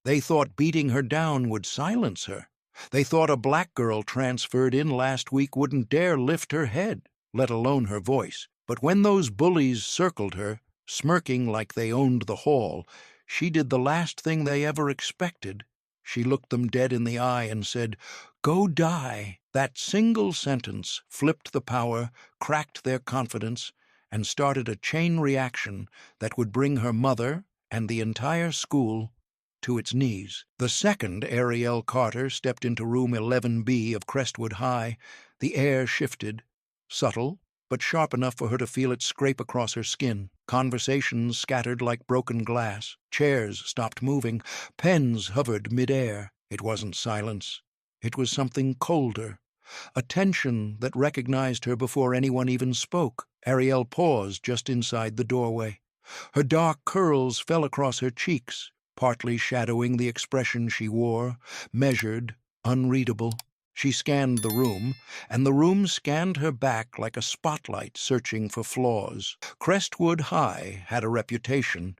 They thought beating her down would silence her. They thought a black girl transferred in last week wouldn't dare lift her head, let alone her voice. But when those bullies circled her, smirking like they owned the hall, she did the last thing they ever expected. She looked them dead in the eye and said, "Go die." That single sentence flipped the power, cracked their confidence, and started a chain reaction that would bring her mother and the entire school to its knees. The second Ariel Carter stepped into room 11B of Crestwood High, the air shifted, subtle, but sharp enough for her to feel it scrape across her skin. Conversations scattered like broken glass. Chairs stopped moving. Pens hovered midair. It wasn't silence. It was something colder. A tension that recognized her before anyone even spoke. Ariel paused just inside the doorway. Her dark curls fell across her cheeks, partly shadowing the expression she wore, measured, unreadable. She scanned the room, and the room scanned her back like a spotlight searching for flaws. Crestwood High had a reputation,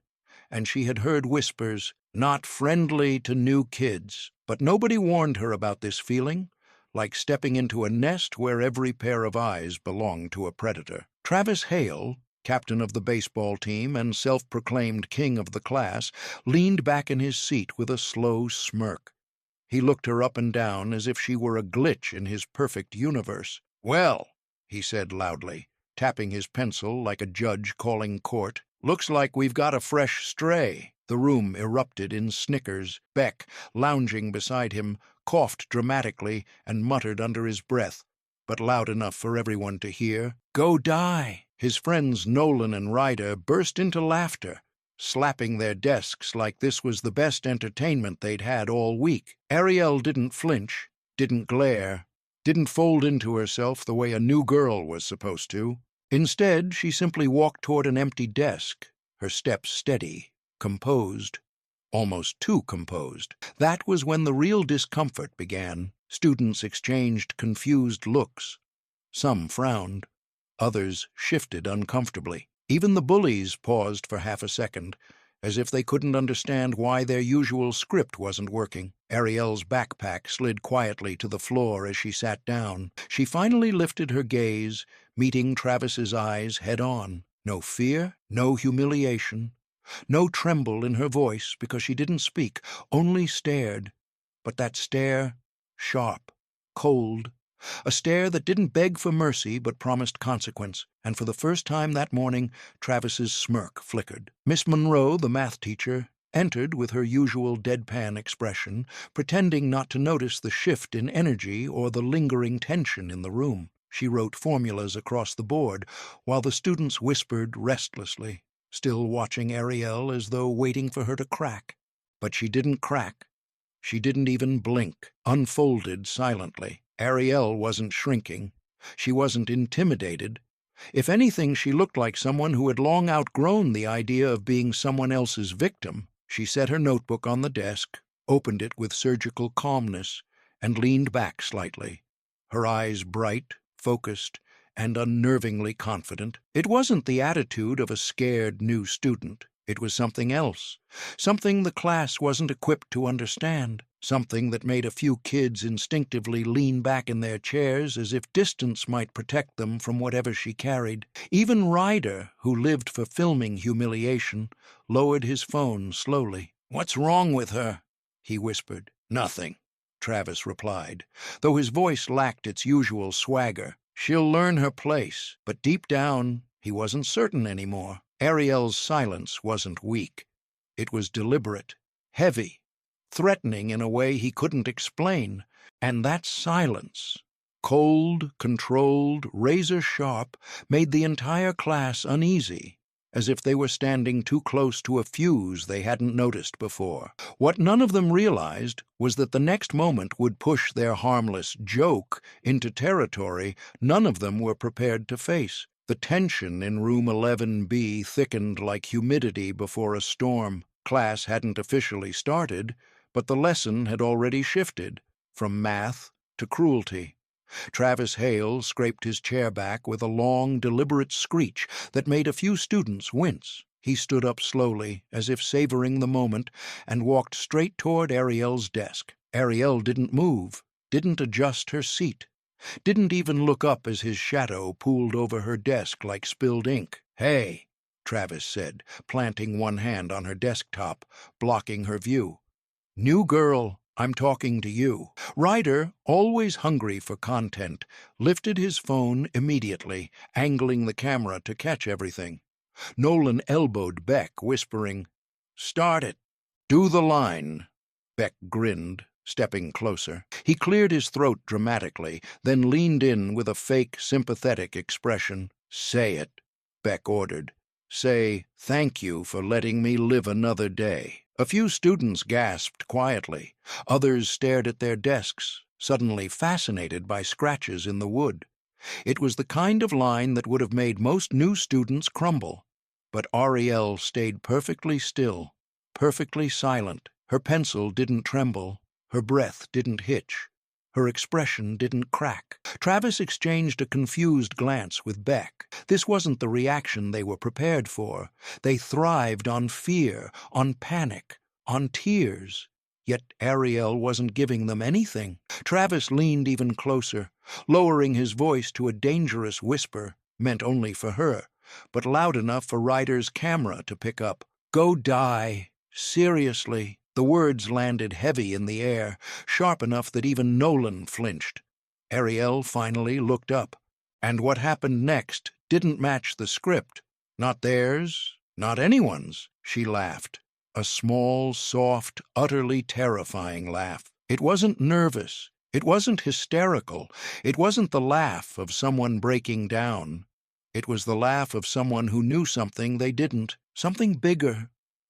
and she had heard whispers, not friendly to new kids. But nobody warned her about this feeling, like stepping into a nest where every pair of eyes belonged to a predator. Travis Hale, captain of the baseball team and self-proclaimed king of the class, leaned back in his seat with a slow smirk. He looked her up and down as if she were a glitch in his perfect universe. "Well," he said loudly, tapping his pencil like a judge calling court, "looks like we've got a fresh stray." The room erupted in snickers. Beck, lounging beside him, coughed dramatically and muttered under his breath, but loud enough for everyone to hear, "Go die." His friends Nolan and Ryder burst into laughter, slapping their desks like this was the best entertainment they'd had all week. Ariel didn't flinch, didn't glare, didn't fold into herself the way a new girl was supposed to. Instead, she simply walked toward an empty desk, her steps steady, composed, almost too composed. That was when the real discomfort began. Students exchanged confused looks. Some frowned. Others shifted uncomfortably. Even the bullies paused for half a second, as if they couldn't understand why their usual script wasn't working. Ariel's backpack slid quietly to the floor as she sat down. She finally lifted her gaze, meeting Travis's eyes head-on. No fear, no humiliation, no tremble in her voice because she didn't speak, only stared. But that stare, sharp, cold, a stare that didn't beg for mercy but promised consequence, and for the first time that morning, Travis's smirk flickered. Miss Monroe, the math teacher, entered with her usual deadpan expression, pretending not to notice the shift in energy or the lingering tension in the room. She wrote formulas across the board, while the students whispered restlessly, still watching Ariel as though waiting for her to crack. But she didn't crack. She didn't even blink, unfolded silently. Ariel wasn't shrinking. She wasn't intimidated. If anything, she looked like someone who had long outgrown the idea of being someone else's victim. She set her notebook on the desk, opened it with surgical calmness, and leaned back slightly, her eyes bright, focused, and unnervingly confident. It wasn't the attitude of a scared new student. It was something else, something the class wasn't equipped to understand, something that made a few kids instinctively lean back in their chairs as if distance might protect them from whatever she carried. Even Ryder, who lived for filming humiliation, lowered his phone slowly. "What's wrong with her?" he whispered. "Nothing," Travis replied, though his voice lacked its usual swagger. "She'll learn her place." But deep down, he wasn't certain anymore. Ariel's silence wasn't weak. It was deliberate, heavy, threatening in a way he couldn't explain. And that silence, cold, controlled, razor-sharp, made the entire class uneasy, as if they were standing too close to a fuse they hadn't noticed before. What none of them realized was that the next moment would push their harmless joke into territory none of them were prepared to face. The tension in room 11B thickened like humidity before a storm. Class hadn't officially started, but the lesson had already shifted, from math to cruelty. Travis Hale scraped his chair back with a long, deliberate screech that made a few students wince. He stood up slowly, as if savoring the moment, and walked straight toward Ariel's desk. Ariel didn't move, didn't adjust her seat, didn't even look up as his shadow pooled over her desk like spilled ink. "Hey," Travis said, planting one hand on her desktop, blocking her view. "New girl, I'm talking to you." Ryder, always hungry for content, lifted his phone immediately, angling the camera to catch everything. Nolan elbowed Beck, whispering, "Start it." "Do the line." Beck grinned, stepping closer. He cleared his throat dramatically, then leaned in with a fake, sympathetic expression. "Say it," Beck ordered. "Say, thank you for letting me live another day." A few students gasped quietly. Others stared at their desks, suddenly fascinated by scratches in the wood. It was the kind of line that would have made most new students crumble. But Ariel stayed perfectly still, perfectly silent. Her pencil didn't tremble, her breath didn't hitch, her expression didn't crack. Travis exchanged a confused glance with Beck. This wasn't the reaction they were prepared for. They thrived on fear, on panic, on tears. Yet Ariel wasn't giving them anything. Travis leaned even closer, lowering his voice to a dangerous whisper, meant only for her, but loud enough for Ryder's camera to pick up. "Go die. Seriously." The words landed heavy in the air, sharp enough that even Nolan flinched. Ariel finally looked up. And what happened next didn't match the script. Not theirs, not anyone's. She laughed. A small, soft, utterly terrifying laugh. It wasn't nervous. It wasn't hysterical. It wasn't the laugh of someone breaking down. It was the laugh of someone who knew something they didn't, something bigger,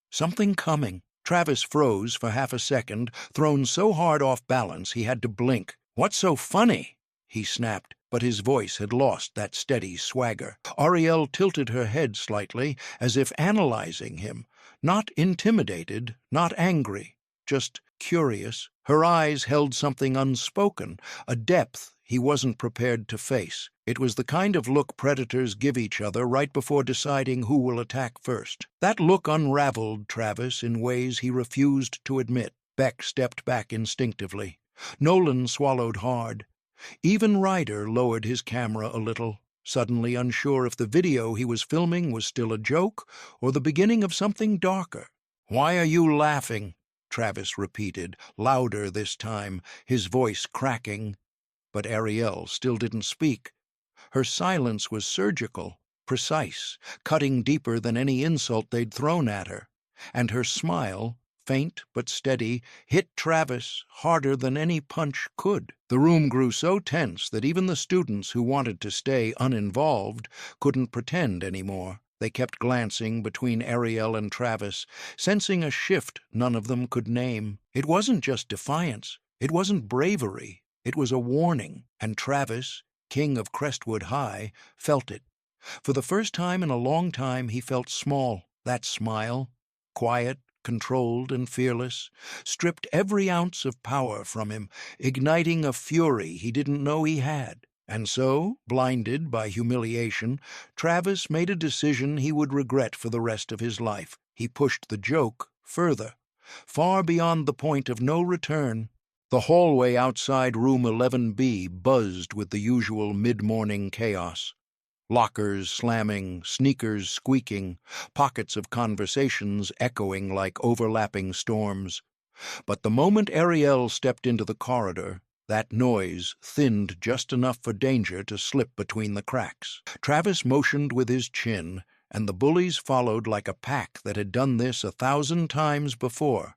something coming. Travis froze for half a second, thrown so hard off balance he had to blink. "What's so funny?" he snapped, but his voice had lost that steady swagger. Ariel tilted her head slightly, as if analyzing him, not intimidated, not angry, just curious. Her eyes held something unspoken, a depth he wasn't prepared to face. It was the kind of look predators give each other right before deciding who will attack first. That look unraveled Travis in ways he refused to admit. Beck stepped back instinctively. Nolan swallowed hard. Even Ryder lowered his camera a little, suddenly unsure if the video he was filming was still a joke or the beginning of something darker. "Why are you laughing?" Travis repeated, louder this time, his voice cracking. But Ariel still didn't speak. Her silence was surgical, precise, cutting deeper than any insult they'd thrown at her. And her smile, faint but steady, hit Travis harder than any punch could. The room grew so tense that even the students who wanted to stay uninvolved couldn't pretend anymore. They kept glancing between Ariel and Travis, sensing a shift none of them could name. It wasn't just defiance. It wasn't bravery. It was a warning, and Travis, king of Crestwood High, felt it. For the first time in a long time he felt small. That smile, quiet, controlled, and fearless, stripped every ounce of power from him, igniting a fury he didn't know he had. And so, blinded by humiliation, Travis made a decision he would regret for the rest of his life. He pushed the joke further, far beyond the point of no return. The hallway outside room 11B buzzed with the usual mid-morning chaos. Lockers slamming, sneakers squeaking, pockets of conversations echoing like overlapping storms. But the moment Ariel stepped into the corridor, that noise thinned just enough for danger to slip between the cracks. Travis motioned with his chin, and the bullies followed like a pack that had done this 1,000 times before.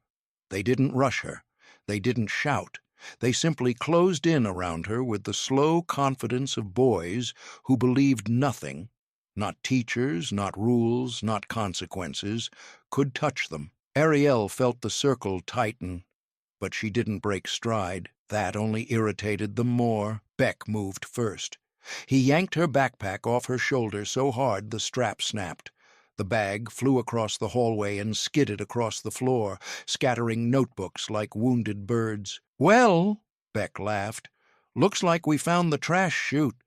They didn't rush her. They didn't shout. They simply closed in around her with the slow confidence of boys who believed nothing, not teachers, not rules, not consequences, could touch them. Ariel felt the circle tighten, but she didn't break stride. That only irritated them more. Beck moved first. He yanked her backpack off her shoulder so hard the strap snapped. The bag flew across the hallway and skidded across the floor, scattering notebooks like wounded birds. "Well," Beck laughed, "looks like we found the trash chute."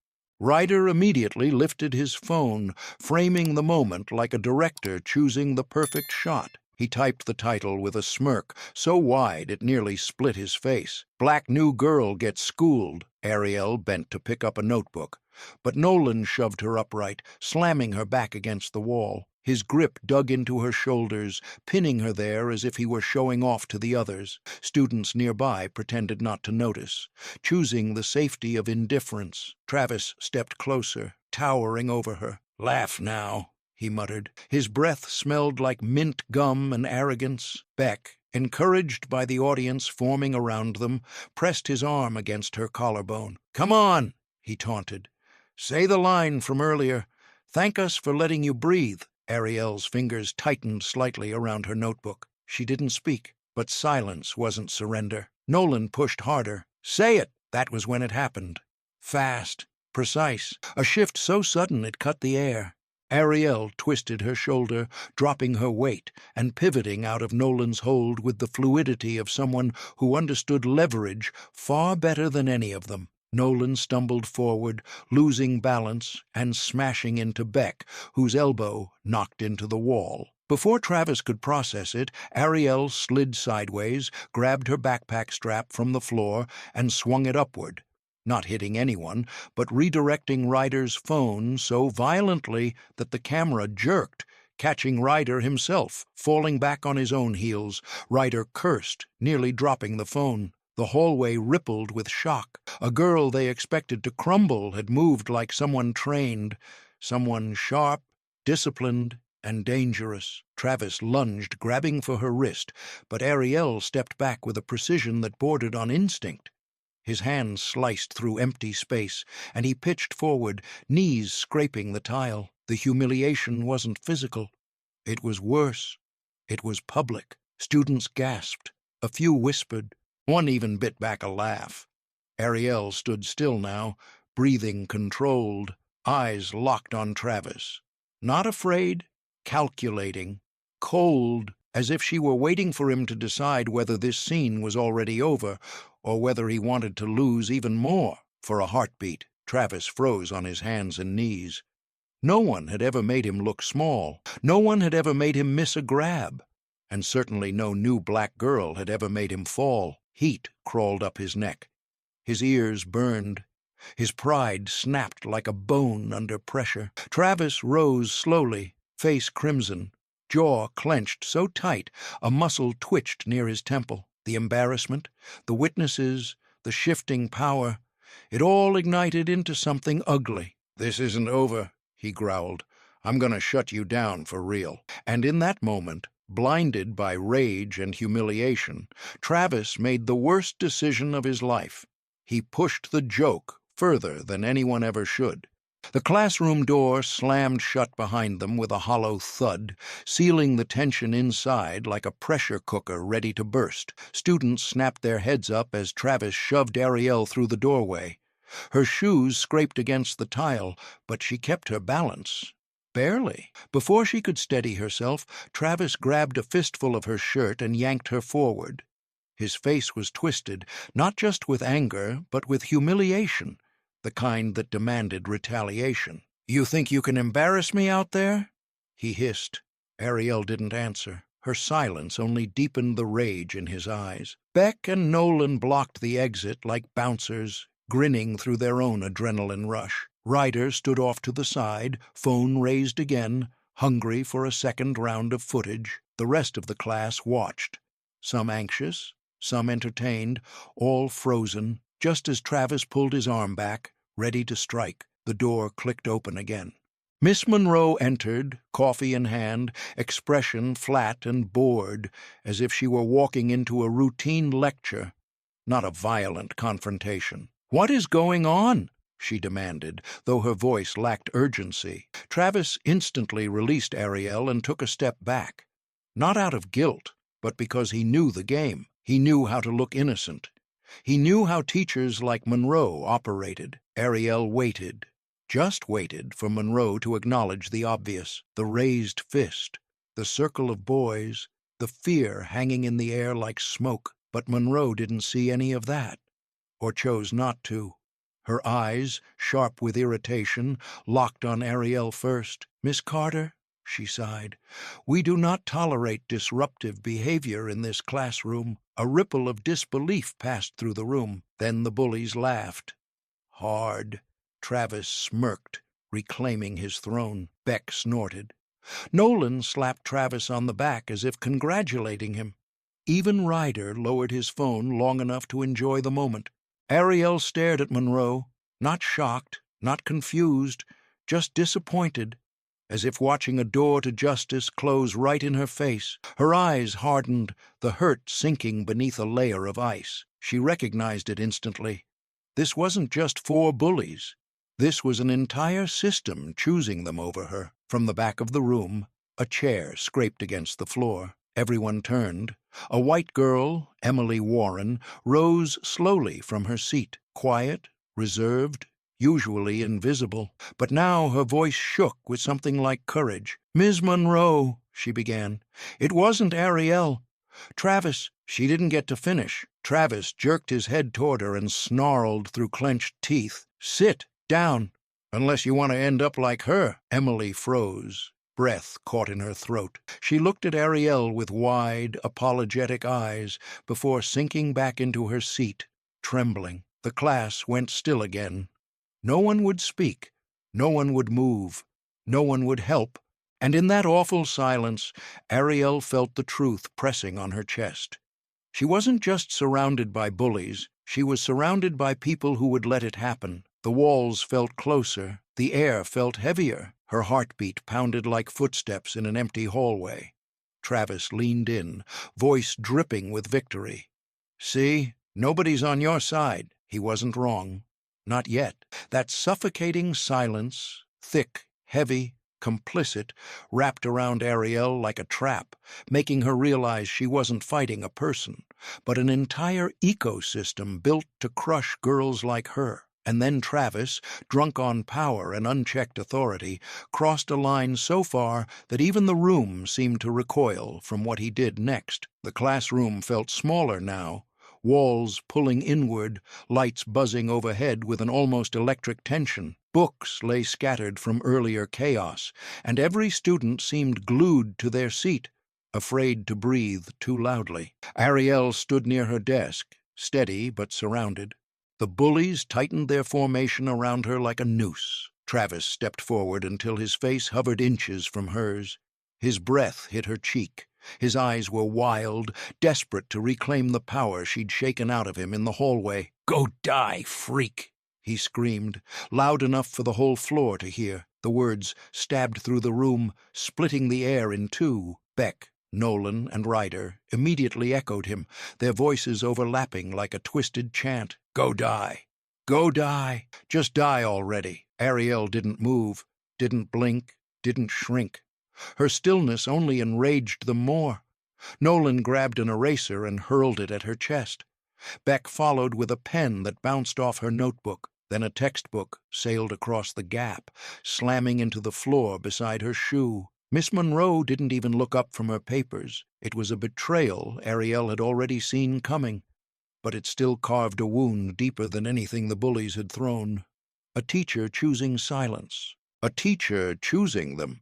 Ryder immediately lifted his phone, framing the moment like a director choosing the perfect shot. He typed the title with a smirk so wide it nearly split his face. "Black New Girl Gets Schooled." Ariel bent to pick up a notebook, but Nolan shoved her upright, slamming her back against the wall. His grip dug into her shoulders, pinning her there as if he were showing off to the others. Students nearby pretended not to notice, choosing the safety of indifference. Travis stepped closer, towering over her. "Laugh now," he muttered. His breath smelled like mint gum and arrogance. Beck, encouraged by the audience forming around them, pressed his arm against her collarbone. "Come on," he taunted. "Say the line from earlier. Thank us for letting you breathe." Ariel's fingers tightened slightly around her notebook. She didn't speak, but silence wasn't surrender. Nolan pushed harder. "Say it!" That was when it happened. Fast, precise, a shift so sudden it cut the air. Ariel twisted her shoulder, dropping her weight and pivoting out of Nolan's hold with the fluidity of someone who understood leverage far better than any of them. Nolan stumbled forward, losing balance and smashing into Beck, whose elbow knocked into the wall. Before Travis could process it, Ariel slid sideways, grabbed her backpack strap from the floor, and swung it upward, not hitting anyone, but redirecting Ryder's phone so violently that the camera jerked, catching Ryder himself, falling back on his own heels. Ryder cursed, nearly dropping the phone. The hallway rippled with shock. A girl they expected to crumble had moved like someone trained, someone sharp, disciplined, and dangerous. Travis lunged, grabbing for her wrist, but Ariel stepped back with a precision that bordered on instinct. His hand sliced through empty space, and he pitched forward, knees scraping the tile. The humiliation wasn't physical. It was worse. It was public. Students gasped. A few whispered. One even bit back a laugh. Ariel stood still now, breathing controlled, eyes locked on Travis. Not afraid, calculating, cold, as if she were waiting for him to decide whether this scene was already over or whether he wanted to lose even more. For a heartbeat, Travis froze on his hands and knees. No one had ever made him look small. No one had ever made him miss a grab. And certainly no new black girl had ever made him fall. Heat crawled up his neck. His ears burned. His pride snapped like a bone under pressure. Travis rose slowly, face crimson, jaw clenched so tight a muscle twitched near his temple. The embarrassment, the witnesses, the shifting power, it all ignited into something ugly. "This isn't over," he growled. "I'm going to shut you down for real." And in that moment, blinded by rage and humiliation, Travis made the worst decision of his life. He pushed the joke further than anyone ever should. The classroom door slammed shut behind them with a hollow thud, sealing the tension inside like a pressure cooker ready to burst. Students snapped their heads up as Travis shoved Ariel through the doorway. Her shoes scraped against the tile, but she kept her balance. Barely. Before she could steady herself, Travis grabbed a fistful of her shirt and yanked her forward. His face was twisted, not just with anger, but with humiliation, the kind that demanded retaliation. "You think you can embarrass me out there?" he hissed. Ariel didn't answer. Her silence only deepened the rage in his eyes. Beck and Nolan blocked the exit like bouncers, grinning through their own adrenaline rush. Ryder stood off to the side, phone raised again, hungry for a second round of footage. The rest of the class watched, some anxious, some entertained, all frozen. Just as Travis pulled his arm back, ready to strike, the door clicked open again. Miss Monroe entered, coffee in hand, expression flat and bored, as if she were walking into a routine lecture, not a violent confrontation. "What is going on?" she demanded, though her voice lacked urgency. Travis instantly released Ariel and took a step back, not out of guilt, but because he knew the game. He knew how to look innocent. He knew how teachers like Monroe operated. Ariel waited, just waited for Monroe to acknowledge the obvious, the raised fist, the circle of boys, the fear hanging in the air like smoke. But Monroe didn't see any of that, or chose not to. Her eyes, sharp with irritation, locked on Ariel first. "Miss Carter," she sighed, "we do not tolerate disruptive behavior in this classroom." A ripple of disbelief passed through the room. Then the bullies laughed. Hard. Travis smirked, reclaiming his throne. Beck snorted. Nolan slapped Travis on the back as if congratulating him. Even Ryder lowered his phone long enough to enjoy the moment. Ariel stared at Monroe, not shocked, not confused, just disappointed, as if watching a door to justice close right in her face. Her eyes hardened, the hurt sinking beneath a layer of ice. She recognized it instantly. This wasn't just 4 bullies. This was an entire system choosing them over her. From the back of the room, a chair scraped against the floor. Everyone turned. A white girl, Emily Warren, rose slowly from her seat, quiet, reserved, usually invisible. But now her voice shook with something like courage. "Ms. Monroe," she began, "it wasn't Ariel. Travis." She didn't get to finish. Travis jerked his head toward her and snarled through clenched teeth. "Sit down, unless you want to end up like her." Emily froze. Breath caught in her throat. She looked at Ariel with wide, apologetic eyes before sinking back into her seat, trembling. The class went still again. No one would speak. No one would move. No one would help. And in that awful silence, Ariel felt the truth pressing on her chest. She wasn't just surrounded by bullies. She was surrounded by people who would let it happen. The walls felt closer. The air felt heavier. Her heartbeat pounded like footsteps in an empty hallway. Travis leaned in, voice dripping with victory. "See, nobody's on your side." He wasn't wrong. Not yet. That suffocating silence, thick, heavy, complicit, wrapped around Ariel like a trap, making her realize she wasn't fighting a person, but an entire ecosystem built to crush girls like her. And then Travis, drunk on power and unchecked authority, crossed a line so far that even the room seemed to recoil from what he did next. The classroom felt smaller now, walls pulling inward, lights buzzing overhead with an almost electric tension. Books lay scattered from earlier chaos, and every student seemed glued to their seat, afraid to breathe too loudly. Ariel stood near her desk, steady but surrounded. The bullies tightened their formation around her like a noose. Travis stepped forward until his face hovered inches from hers. His breath hit her cheek. His eyes were wild, desperate to reclaim the power she'd shaken out of him in the hallway. "Go die, freak!" he screamed, loud enough for the whole floor to hear. The words stabbed through the room, splitting the air in two. Beck, Nolan, and Ryder immediately echoed him, their voices overlapping like a twisted chant. "Go die! Go die! Just die already!" Ariel didn't move, didn't blink, didn't shrink. Her stillness only enraged them more. Nolan grabbed an eraser and hurled it at her chest. Beck followed with a pen that bounced off her notebook. Then a textbook sailed across the gap, slamming into the floor beside her shoe. Miss Monroe didn't even look up from her papers. It was a betrayal Ariel had already seen coming, but it still carved a wound deeper than anything the bullies had thrown. A teacher choosing silence. A teacher choosing them.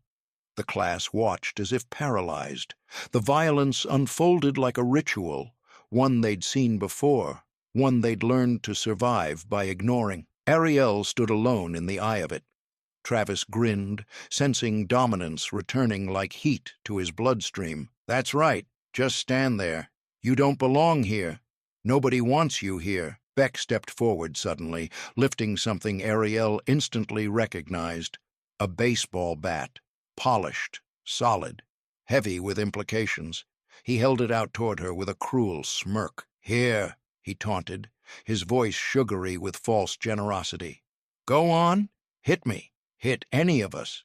The class watched as if paralyzed. The violence unfolded like a ritual, one they'd seen before, one they'd learned to survive by ignoring. Ariel stood alone in the eye of it. Travis grinned, sensing dominance returning like heat to his bloodstream. "That's right. Just stand there. You don't belong here. Nobody wants you here." Beck stepped forward suddenly, lifting something Ariel instantly recognized. A baseball bat. Polished, solid, heavy with implications. He held it out toward her with a cruel smirk. "Here," he taunted, his voice sugary with false generosity. "Go on, hit me, hit any of us."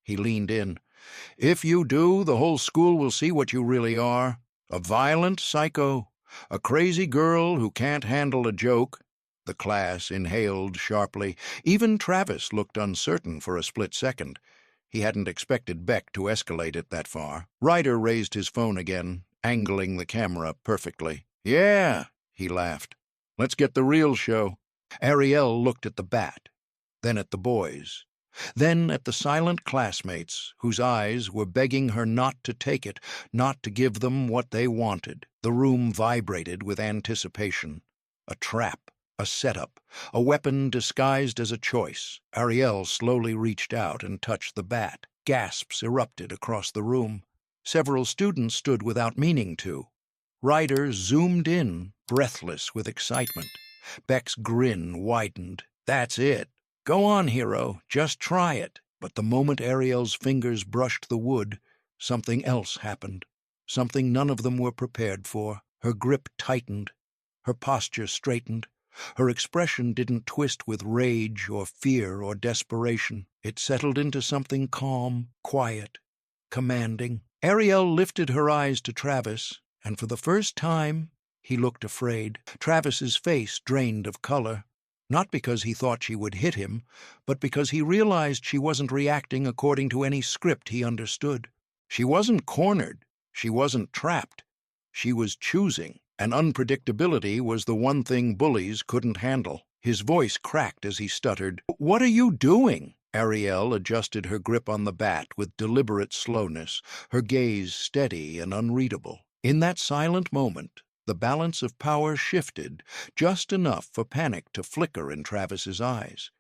He leaned in. "If you do, the whole school will see what you really are. A violent psycho, a crazy girl who can't handle a joke." The class inhaled sharply. Even Travis looked uncertain for a split second. He hadn't expected Beck to escalate it that far. Ryder raised his phone again, angling the camera perfectly. "Yeah," he laughed. "Let's get the real show." Ariel looked at the bat, then at the boys, then at the silent classmates whose eyes were begging her not to take it, not to give them what they wanted. The room vibrated with anticipation. A trap, a setup, a weapon disguised as a choice. Ariel slowly reached out and touched the bat. Gasps erupted across the room. Several students stood without meaning to. Ryder zoomed in, breathless with excitement. Beck's grin widened. "That's it. Go on, hero. Just try it." But the moment Ariel's fingers brushed the wood, something else happened. Something none of them were prepared for. Her grip tightened. Her posture straightened. Her expression didn't twist with rage or fear or desperation. It settled into something calm, quiet, commanding. Ariel lifted her eyes to Travis, and for the first time, he looked afraid. Travis's face drained of color, not because he thought she would hit him, but because he realized she wasn't reacting according to any script he understood. She wasn't cornered. She wasn't trapped. She was choosing, and unpredictability was the one thing Bullies couldn't handle. His voice cracked as he stuttered, "What are you doing?" Ariel adjusted her grip on the bat with deliberate slowness, her gaze steady and unreadable. In that silent moment, the balance of power shifted just enough for panic to flicker in Travis's eyes.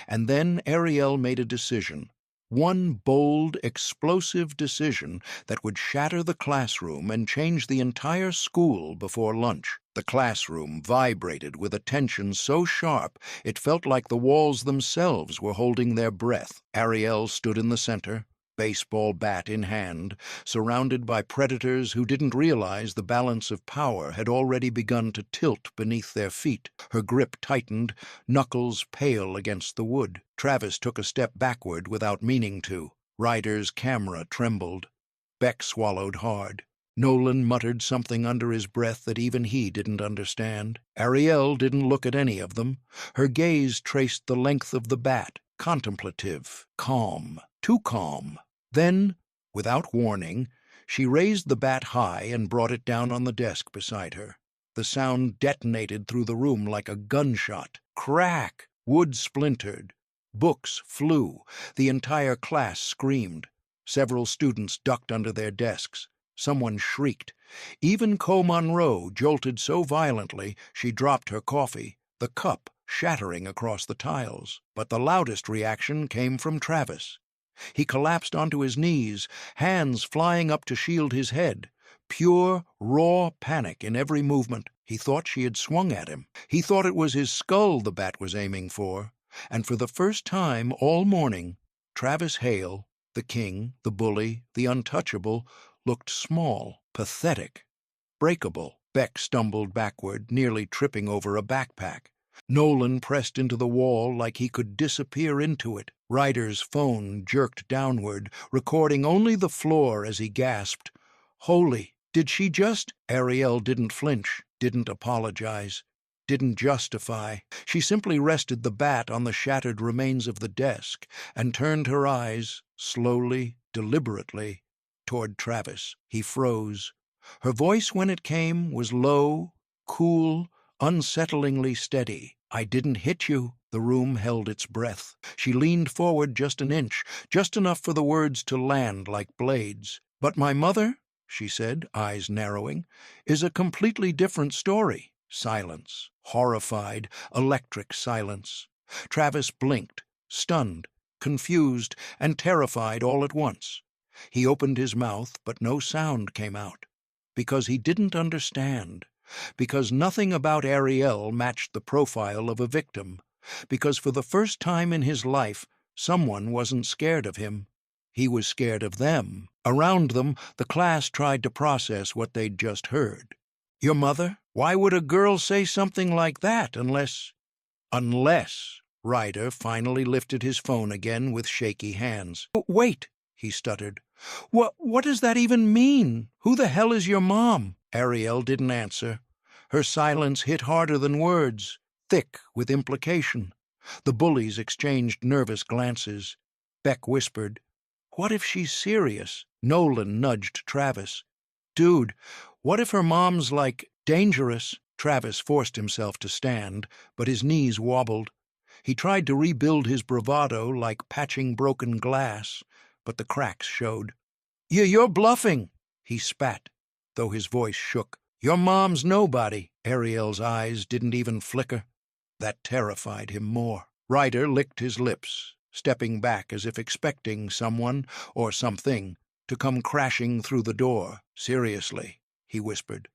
And then Ariel made a decision, one bold, explosive decision that would shatter the classroom and change the entire school before lunch. The classroom vibrated with a tension so sharp it felt like the walls themselves were holding their breath. Ariel stood in the center, baseball bat in hand, surrounded by predators who didn't realize the balance of power had already begun to tilt beneath their feet. Her grip tightened, knuckles pale against the wood. Travis took a step backward without meaning to. Ryder's camera trembled. Beck swallowed hard. Nolan muttered something under his breath that even he didn't understand. Ariel didn't look at any of them. Her gaze traced the length of the bat, contemplative, calm, too calm. Then, without warning, she raised the bat high and brought it down on the desk beside her. The sound detonated through the room like a gunshot. Crack! Wood splintered. Books flew. The entire class screamed. Several students ducked under their desks. Someone shrieked. Even Co Monroe jolted so violently she dropped her coffee, the cup shattering across the tiles. But the loudest reaction came from Travis. He collapsed onto his knees, hands flying up to shield his head. Pure, raw panic in every movement. He thought she had swung at him. He thought it was his skull the bat was aiming for. And for the first time all morning, Travis Hale, the king, the bully, the untouchable, looked small, pathetic, breakable. Beck stumbled backward, nearly tripping over a backpack. Nolan pressed into the wall like he could disappear into it. Ryder's phone jerked downward, recording only the floor as he gasped, "Holy, did she just—" Ariel didn't flinch, didn't apologize, didn't justify. She simply rested the bat on the shattered remains of the desk and turned her eyes, slowly, deliberately, toward Travis. He froze. Her voice, when it came, was low, cool, unsettlingly steady. "I didn't hit you." The room held its breath. She leaned forward just an inch, just enough for the words to land like blades. "But my mother," she said, eyes narrowing, "is a completely different story." Silence. Horrified, electric silence. Travis blinked, stunned, confused, and terrified all at once. He opened his mouth, but no sound came out. Because he didn't understand. Because nothing about Ariel matched the profile of a victim. Because for the first time in his life, someone wasn't scared of him. He was scared of them. Around them, the class tried to process what they'd just heard. "Your mother? Why would a girl say something like that unless—" "Unless," Ryder finally lifted his phone again with shaky hands. "Wait," he stuttered. What does that even mean? Who the hell is your mom?" Ariel didn't answer. Her silence hit harder than words, thick with implication. The bullies exchanged nervous glances. Beck whispered, "What if she's serious?" Nolan nudged Travis. "Dude, what if her mom's, like, dangerous?" Travis forced himself to stand, but his knees wobbled. He tried to rebuild his bravado like patching broken glass, but the cracks showed. You're bluffing, he spat, though his voice shook. Your mom's nobody. Ariel's eyes didn't even flicker. That terrified him more. Ryder licked his lips, stepping back as if expecting someone, or something, to come crashing through the door. Seriously, he whispered.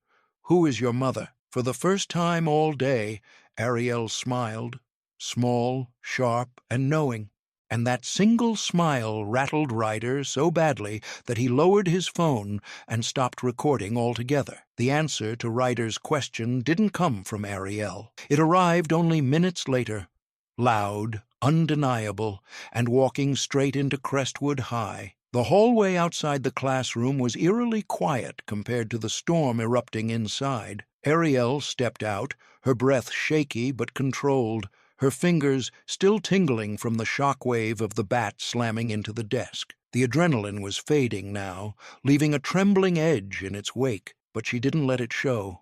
Who is your mother? For the first time all day, Ariel smiled, small, sharp, and knowing. And that single smile rattled Ryder so badly that he lowered his phone and stopped recording altogether. The answer to Ryder's question didn't come from Ariel. It arrived only minutes later, loud, undeniable, and walking straight into Crestwood High. The hallway outside the classroom was eerily quiet compared to the storm erupting inside. Ariel stepped out, her breath shaky but controlled, her fingers still tingling from the shock wave of the bat slamming into the desk. The adrenaline was fading now, leaving a trembling edge in its wake, but she didn't let it show.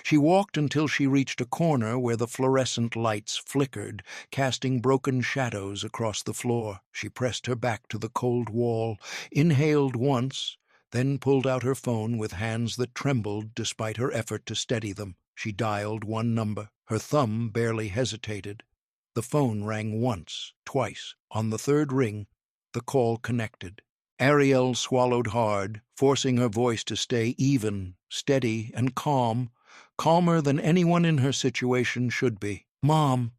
She walked until she reached a corner where the fluorescent lights flickered, casting broken shadows across the floor. She pressed her back to the cold wall, inhaled once, then pulled out her phone with hands that trembled despite her effort to steady them. She dialed one number. Her thumb barely hesitated. The phone rang once, twice. On the third ring, the call connected. Ariel swallowed hard, forcing her voice to stay even, steady, and calm, calmer than anyone in her situation should be. Mom,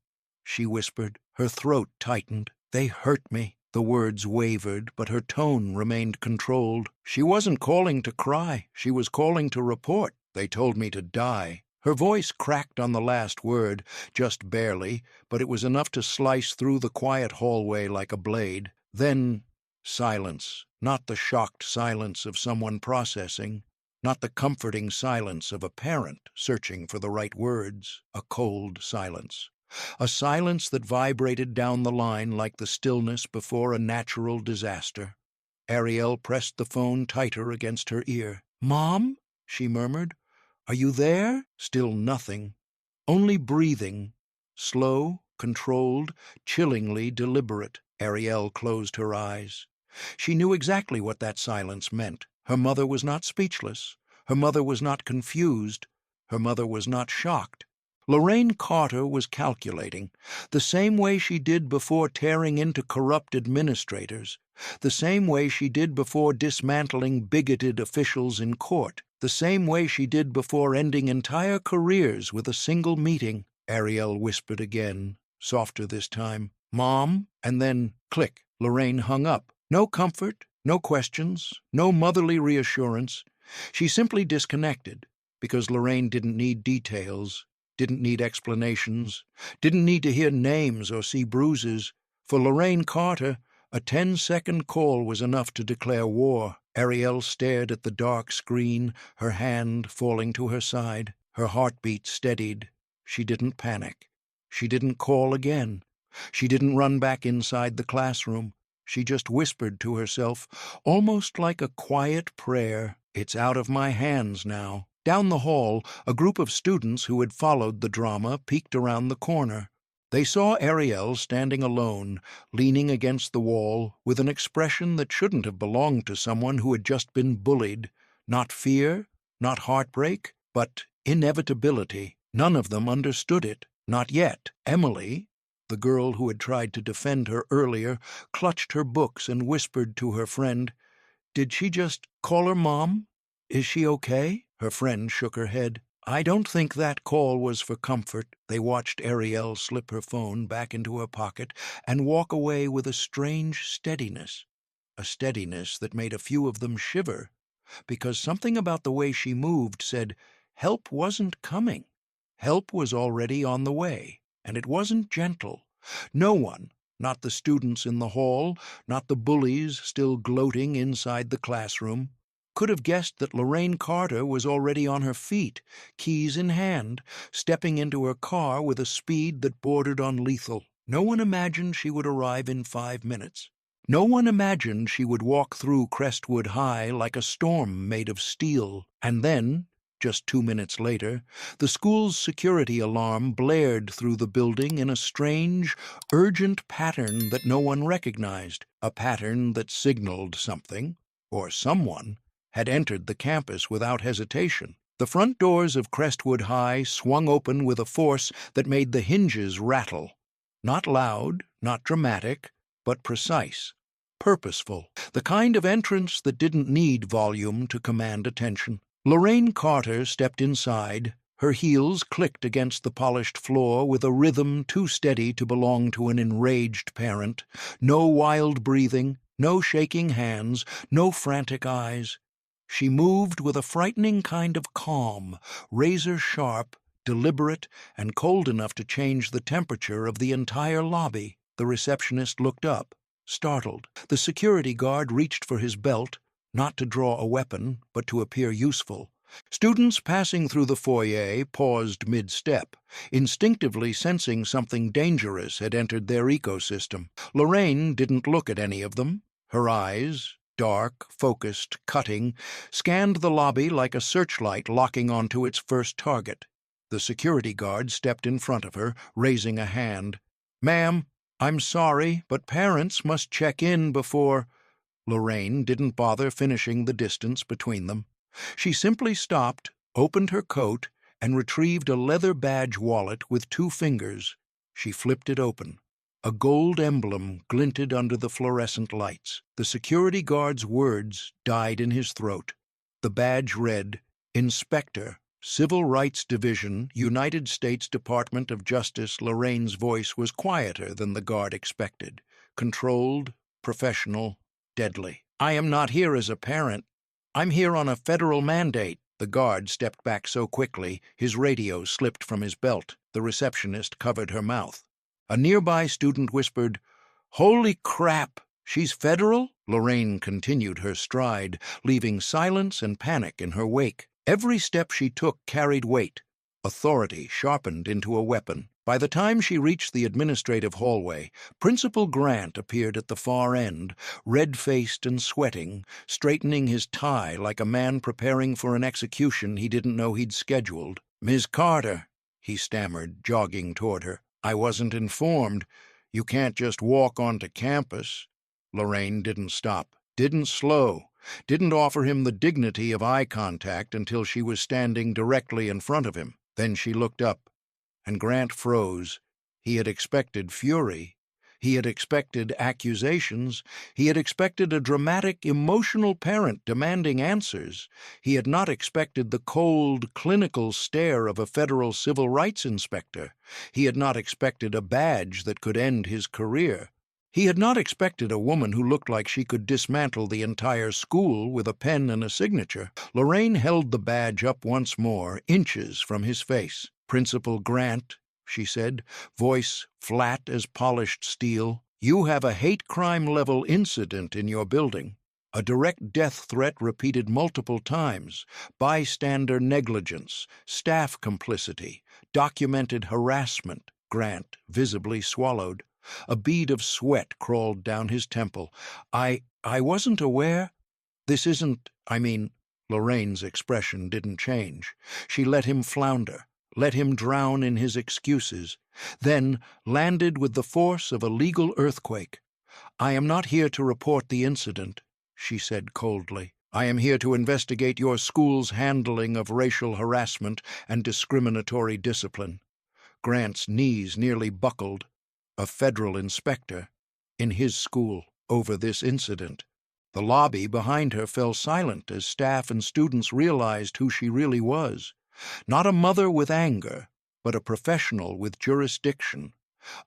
she whispered. Her throat tightened. They hurt me. The words wavered, but her tone remained controlled. She wasn't calling to cry. She was calling to report. They told me to die. Her voice cracked on the last word, just barely, but it was enough to slice through the quiet hallway like a blade. Then silence, not the shocked silence of someone processing, not the comforting silence of a parent searching for the right words, a cold silence. A silence that vibrated down the line like the stillness before a natural disaster. Ariel pressed the phone tighter against her ear. Mom? She murmured. Are you there? Still nothing. Only breathing. Slow, controlled, chillingly deliberate. Ariel closed her eyes. She knew exactly what that silence meant. Her mother was not speechless. Her mother was not confused. Her mother was not shocked. Lorraine Carter was calculating, the same way she did before tearing into corrupt administrators, the same way she did before dismantling bigoted officials in court, the same way she did before ending entire careers with a single meeting. Ariel whispered again, softer this time. Mom? And then, click, Lorraine hung up. No comfort, no questions, no motherly reassurance. She simply disconnected, because Lorraine didn't need details, didn't need explanations, didn't need to hear names or see bruises. For Lorraine Carter, a 10-second call was enough to declare war. Ariel stared at the dark screen, her hand falling to her side. Her heartbeat steadied. She didn't panic. She didn't call again. She didn't run back inside the classroom. She just whispered to herself, almost like a quiet prayer, "It's out of my hands now." Down the hall, a group of students who had followed the drama peeked around the corner. They saw Ariel standing alone, leaning against the wall, with an expression that shouldn't have belonged to someone who had just been bullied. Not fear, not heartbreak, but inevitability. None of them understood it. Not yet. Emily, the girl who had tried to defend her earlier, clutched her books and whispered to her friend, "Did she just call her mom? Is she okay?" Her friend shook her head. "I don't think that call was for comfort." They watched Ariel slip her phone back into her pocket and walk away with a strange steadiness, a steadiness that made a few of them shiver, because something about the way she moved said help wasn't coming. Help was already on the way, and it wasn't gentle. No one, not the students in the hall, not the bullies still gloating inside the classroom, could have guessed that Lorraine Carter was already on her feet, keys in hand, stepping into her car with a speed that bordered on lethal. No one imagined she would arrive in 5 minutes. No one imagined she would walk through Crestwood High like a storm made of steel. And then, Just 2 minutes later, the school's security alarm blared through the building in a strange, urgent pattern that no one recognized, a pattern that signaled something, or someone, had entered the campus without hesitation. The front doors of Crestwood High swung open with a force that made the hinges rattle. Not loud, not dramatic, but precise, purposeful, the kind of entrance that didn't need volume to command attention. Lorraine Carter stepped inside. Her heels clicked against the polished floor with a rhythm too steady to belong to an enraged parent. No wild breathing, no shaking hands, no frantic eyes. She moved with a frightening kind of calm, razor-sharp, deliberate, and cold enough to change the temperature of the entire lobby. The receptionist looked up, startled. The security guard reached for his belt, not to draw a weapon, but to appear useful. Students passing through the foyer paused mid-step, instinctively sensing something dangerous had entered their ecosystem. Lorraine didn't look at any of them. Her eyes, dark, focused, cutting, scanned the lobby like a searchlight locking onto its first target. The security guard stepped in front of her, raising a hand. "Ma'am, I'm sorry, but parents must check in before—" Lorraine didn't bother finishing the distance between them. She simply stopped, opened her coat, and retrieved a leather badge wallet with 2 fingers. She flipped it open. A gold emblem glinted under the fluorescent lights. The security guard's words died in his throat. The badge read, "Inspector, Civil Rights Division, United States Department of Justice." Lorraine's voice was quieter than the guard expected. Controlled, professional, deadly. "I am not here as a parent. I'm here on a federal mandate." The guard stepped back so quickly, his radio slipped from his belt. The receptionist covered her mouth. A nearby student whispered, "Holy crap, she's federal?" Lorraine continued her stride, leaving silence and panic in her wake. Every step she took carried weight, authority sharpened into a weapon. By the time she reached the administrative hallway, Principal Grant appeared at the far end, red-faced and sweating, straightening his tie like a man preparing for an execution he didn't know he'd scheduled. "Ms. Carter," he stammered, jogging toward her. "I wasn't informed. You can't just walk onto campus." Lorraine didn't stop, didn't slow, didn't offer him the dignity of eye contact until she was standing directly in front of him. Then she looked up, and Grant froze. He had expected fury. He had expected accusations. He had expected a dramatic, emotional parent demanding answers. He had not expected the cold, clinical stare of a federal civil rights inspector. He had not expected a badge that could end his career. He had not expected a woman who looked like she could dismantle the entire school with a pen and a signature. Lorraine held the badge up once more, inches from his face. "Principal Grant," she said, voice flat as polished steel, "you have a hate crime-level incident in your building. A direct death threat repeated multiple times, bystander negligence, staff complicity, documented harassment." Grant visibly swallowed. A bead of sweat crawled down his temple. I wasn't aware. This isn't, Lorraine's expression didn't change. She let him flounder, let him drown in his excuses, then landed with the force of a legal earthquake. "I am not here to report the incident," she said coldly. "I am here to investigate your school's handling of racial harassment and discriminatory discipline." Grant's knees nearly buckled. A federal inspector, in his school, over this incident. The lobby behind her fell silent as staff and students realized who she really was. Not a mother with anger, but a professional with jurisdiction.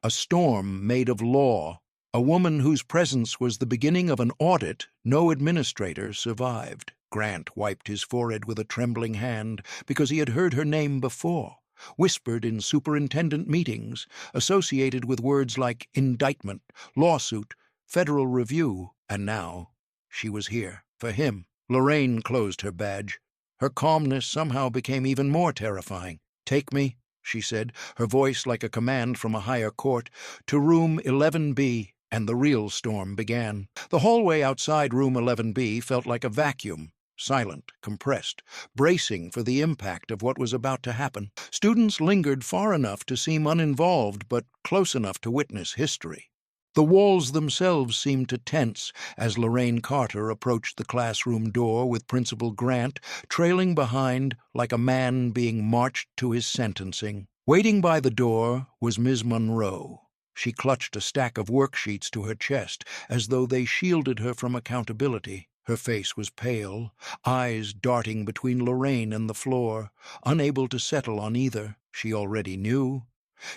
A storm made of law. A woman whose presence was the beginning of an audit no administrator survived. Grant wiped his forehead with a trembling hand because he had heard her name before, whispered in superintendent meetings, associated with words like indictment, lawsuit, federal review, and now she was here, for him. Lorraine closed her badge. Her calmness somehow became even more terrifying. "Take me," she said, her voice like a command from a higher court, "to room 11B, and the real storm began." The hallway outside room 11B felt like a vacuum. silent, compressed, bracing for the impact of what was about to happen. Students lingered far enough to seem uninvolved, but close enough to witness history. The walls themselves seemed to tense as Lorraine Carter approached the classroom door with Principal Grant trailing behind like a man being marched to his sentencing. Waiting by the door was Ms. Monroe. She clutched a stack of worksheets to her chest as though they shielded her from accountability. Her face was pale, eyes darting between Lorraine and the floor, unable to settle on either. She already knew.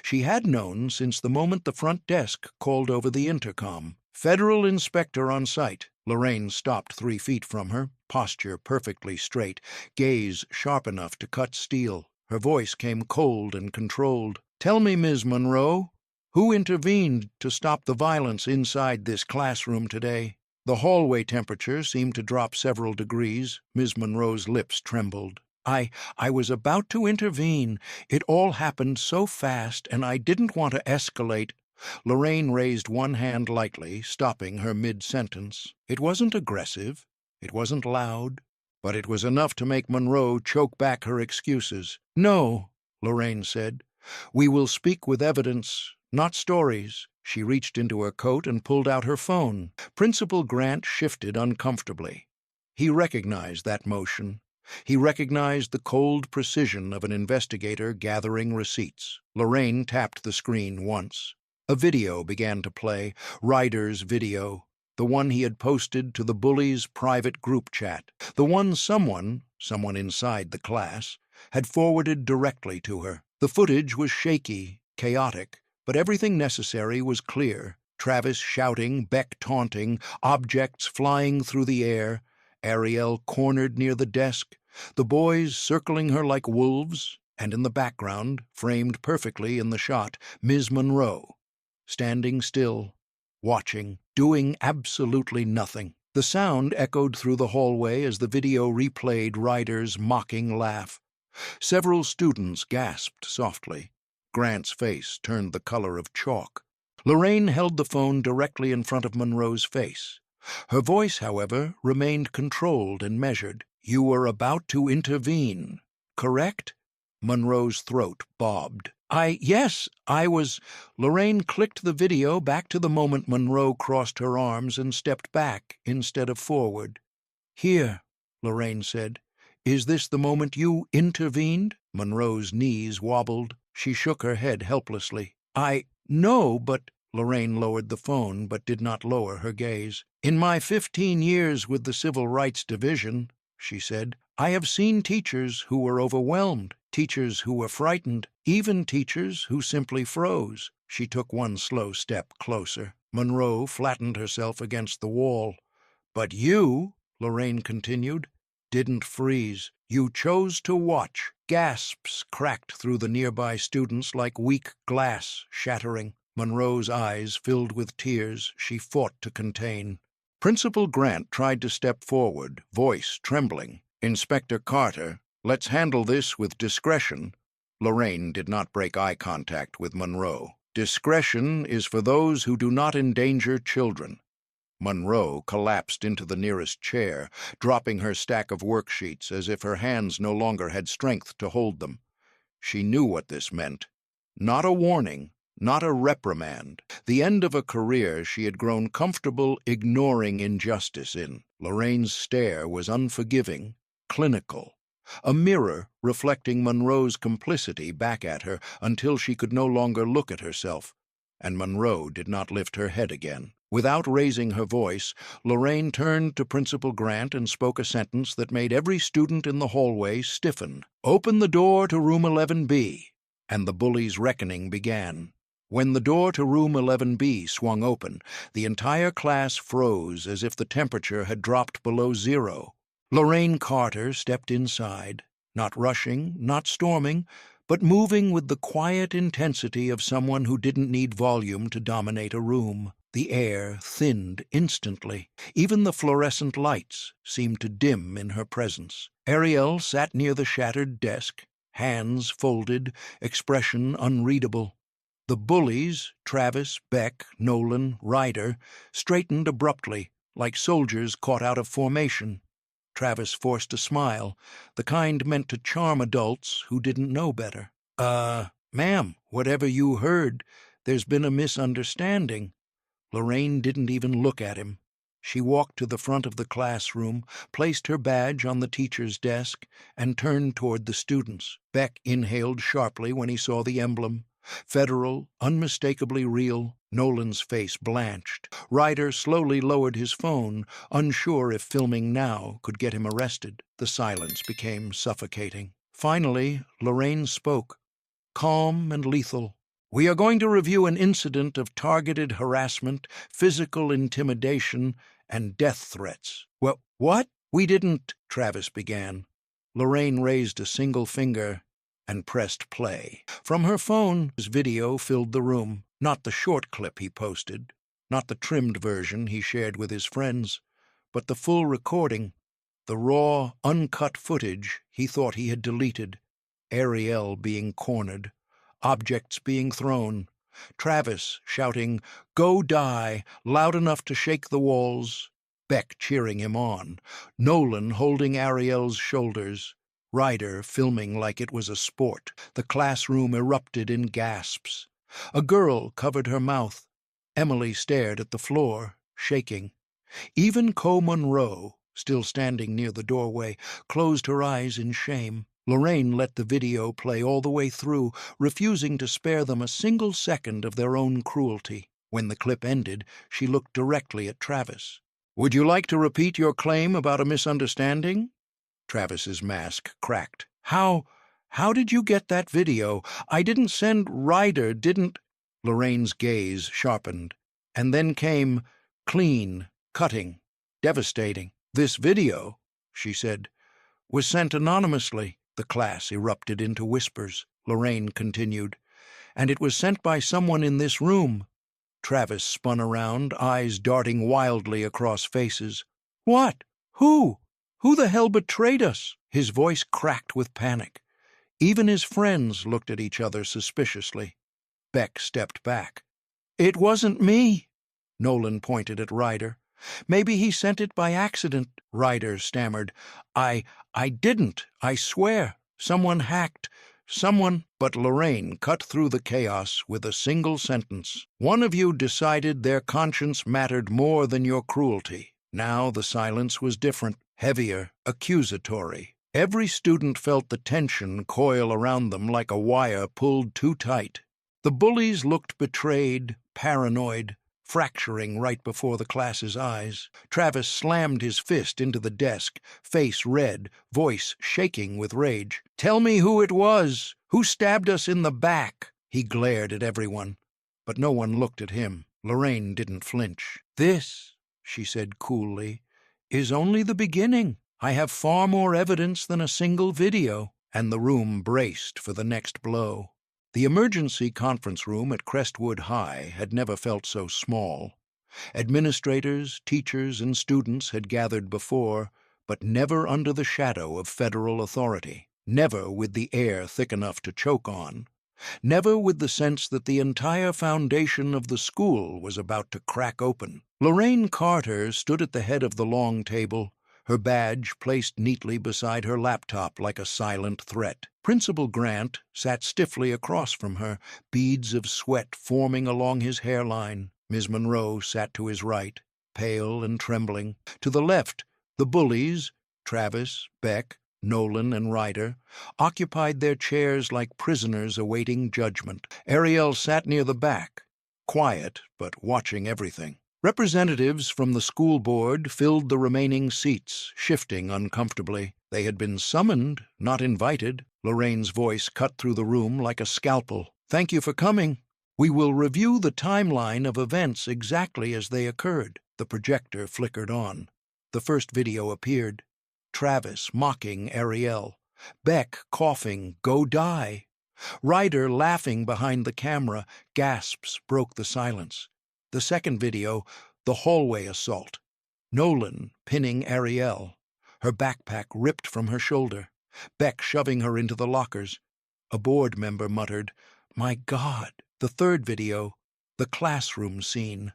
She had known since the moment the front desk called over the intercom. "Federal inspector on site." Lorraine stopped 3 feet from her, posture perfectly straight, gaze sharp enough to cut steel. Her voice came cold and controlled. "Tell me, Ms. Monroe, who intervened to stop the violence inside this classroom today?" The hallway temperature seemed to drop several degrees. Ms. Monroe's lips trembled. I was about to intervene. It all happened so fast, and I didn't want to escalate." Lorraine raised one hand lightly, stopping her mid-sentence. It wasn't aggressive, it wasn't loud, but it was enough to make Monroe choke back her excuses. "No," Lorraine said. "We will speak with evidence, not stories." She reached into her coat and pulled out her phone. Principal Grant shifted uncomfortably. He recognized that motion. He recognized the cold precision of an investigator gathering receipts. Lorraine tapped the screen once. A video began to play, Ryder's video, the one he had posted to the Bullies' private group chat, the one someone inside the class, had forwarded directly to her. The footage was shaky, chaotic, but everything necessary was clear. Travis shouting, Beck taunting, objects flying through the air, Ariel cornered near the desk, the boys circling her like wolves, and in the background, framed perfectly in the shot, Ms. Monroe, standing still, watching, doing absolutely nothing. The sound echoed through the hallway as the video replayed Ryder's mocking laugh. Several students gasped softly. Grant's face turned the color of chalk. Lorraine held the phone directly in front of Monroe's face. Her voice, however, remained controlled and measured. "You were about to intervene, correct?" Monroe's throat bobbed. Yes, I was." Lorraine clicked the video back to the moment Monroe crossed her arms and stepped back instead of forward. "Here," Lorraine said. "Is this the moment you intervened?" Monroe's knees wobbled. She shook her head helplessly. No, but—" Lorraine lowered the phone but did not lower her gaze. "In my 15 years with the Civil Rights Division," she said, "I have seen teachers who were overwhelmed, teachers who were frightened, even teachers who simply froze." She took one slow step closer. Monroe flattened herself against the wall. "But you," Lorraine continued, "didn't freeze. You chose to watch." Gasps cracked through the nearby students like weak glass shattering. Monroe's eyes filled with tears she fought to contain. Principal Grant tried to step forward, voice trembling. "Inspector Carter, let's handle this with discretion." Lorraine did not break eye contact with Monroe. "Discretion is for those who do not endanger children." Monroe collapsed into the nearest chair, dropping her stack of worksheets as if her hands no longer had strength to hold them. She knew what this meant. Not a warning, not a reprimand. The end of a career she had grown comfortable ignoring injustice in. Lorraine's stare was unforgiving, clinical. A mirror reflecting Monroe's complicity back at her until she could no longer look at herself. And Monroe did not lift her head again. Without raising her voice, Lorraine turned to Principal Grant and spoke a sentence that made every student in the hallway stiffen. "Open the door to room 11B." And the bullies' reckoning began. When the door to room 11B swung open, the entire class froze as if the temperature had dropped below zero. Lorraine Carter stepped inside, not rushing, not storming, but moving with the quiet intensity of someone who didn't need volume to dominate a room. The air thinned instantly. Even the fluorescent lights seemed to dim in her presence. Ariel sat near the shattered desk, hands folded, expression unreadable. The bullies, Travis, Beck, Nolan, Ryder, straightened abruptly, like soldiers caught out of formation. Travis forced a smile, the kind meant to charm adults who didn't know better. Ma'am, whatever you heard, there's been a misunderstanding." Lorraine didn't even look at him. She walked to the front of the classroom, placed her badge on the teacher's desk, and turned toward the students. Beck inhaled sharply when he saw the emblem. Federal, unmistakably real. Nolan's face blanched. Ryder slowly lowered his phone, unsure if filming now could get him arrested. The silence became suffocating. Finally, Lorraine spoke, calm and lethal. "We are going to review an incident of targeted harassment, physical intimidation, and death threats." "Well, what?" "We didn't," Travis began. Lorraine raised a single finger and pressed play. From her phone, his video filled the room. Not the short clip he posted, not the trimmed version he shared with his friends, but the full recording, the raw, uncut footage he thought he had deleted. Ariel being cornered, objects being thrown, Travis shouting, "Go die," loud enough to shake the walls, Beck cheering him on, Nolan holding Ariel's shoulders, Ryder filming like it was a sport. The classroom erupted in gasps. A girl covered her mouth. Emily stared at the floor, shaking. Even Co Monroe, still standing near the doorway, closed her eyes in shame. Lorraine let the video play all the way through, refusing to spare them a single second of their own cruelty. When the clip ended, she looked directly at Travis. "Would you like to repeat your claim about a misunderstanding?" Travis's mask cracked. How did you get that video? I didn't send Ryder, didn't—" Lorraine's gaze sharpened. And then came clean, cutting, devastating. "This video," she said, "was sent anonymously." The class erupted into whispers. Lorraine continued, "And it was sent by someone in this room." Travis spun around, eyes darting wildly across faces. "What? Who? Who the hell betrayed us?" His voice cracked with panic. Even his friends looked at each other suspiciously. Beck stepped back. "It wasn't me." Nolan pointed at Ryder. "Maybe he sent it by accident," Ryder stammered. I didn't, I swear. Someone hacked. Someone—" But Lorraine cut through the chaos with a single sentence. "One of you decided their conscience mattered more than your cruelty." Now the silence was different, heavier, accusatory. Every student felt the tension coil around them like a wire pulled too tight. The bullies looked betrayed, paranoid, fracturing right before the class's eyes. Travis slammed his fist into the desk, face red, voice shaking with rage. "Tell me who it was! Who stabbed us in the back?" He glared at everyone, but no one looked at him. Lorraine didn't flinch. "This," she said coolly, "is only the beginning. I have far more evidence than a single video." And the room braced for the next blow. The emergency conference room at Crestwood High had never felt so small. Administrators, teachers, and students had gathered before, but never under the shadow of federal authority, never with the air thick enough to choke on, never with the sense that the entire foundation of the school was about to crack open. Lorraine Carter stood at the head of the long table, her badge placed neatly beside her laptop like a silent threat. Principal Grant sat stiffly across from her, beads of sweat forming along his hairline. Ms. Monroe sat to his right, pale and trembling. To the left, the bullies, Travis, Beck, Nolan, and Ryder, occupied their chairs like prisoners awaiting judgment. Ariel sat near the back, quiet but watching everything. Representatives from the school board filled the remaining seats, shifting uncomfortably. They had been summoned, not invited. Lorraine's voice cut through the room like a scalpel. "Thank you for coming. We will review the timeline of events exactly as they occurred." The projector flickered on. The first video appeared. Travis mocking Ariel. Beck coughing, "Go die." Ryder laughing behind the camera. Gasps broke the silence. The second video, the hallway assault. Nolan pinning Ariel, her backpack ripped from her shoulder. Beck shoving her into the lockers. A board member muttered, "My God." The third video, the classroom scene.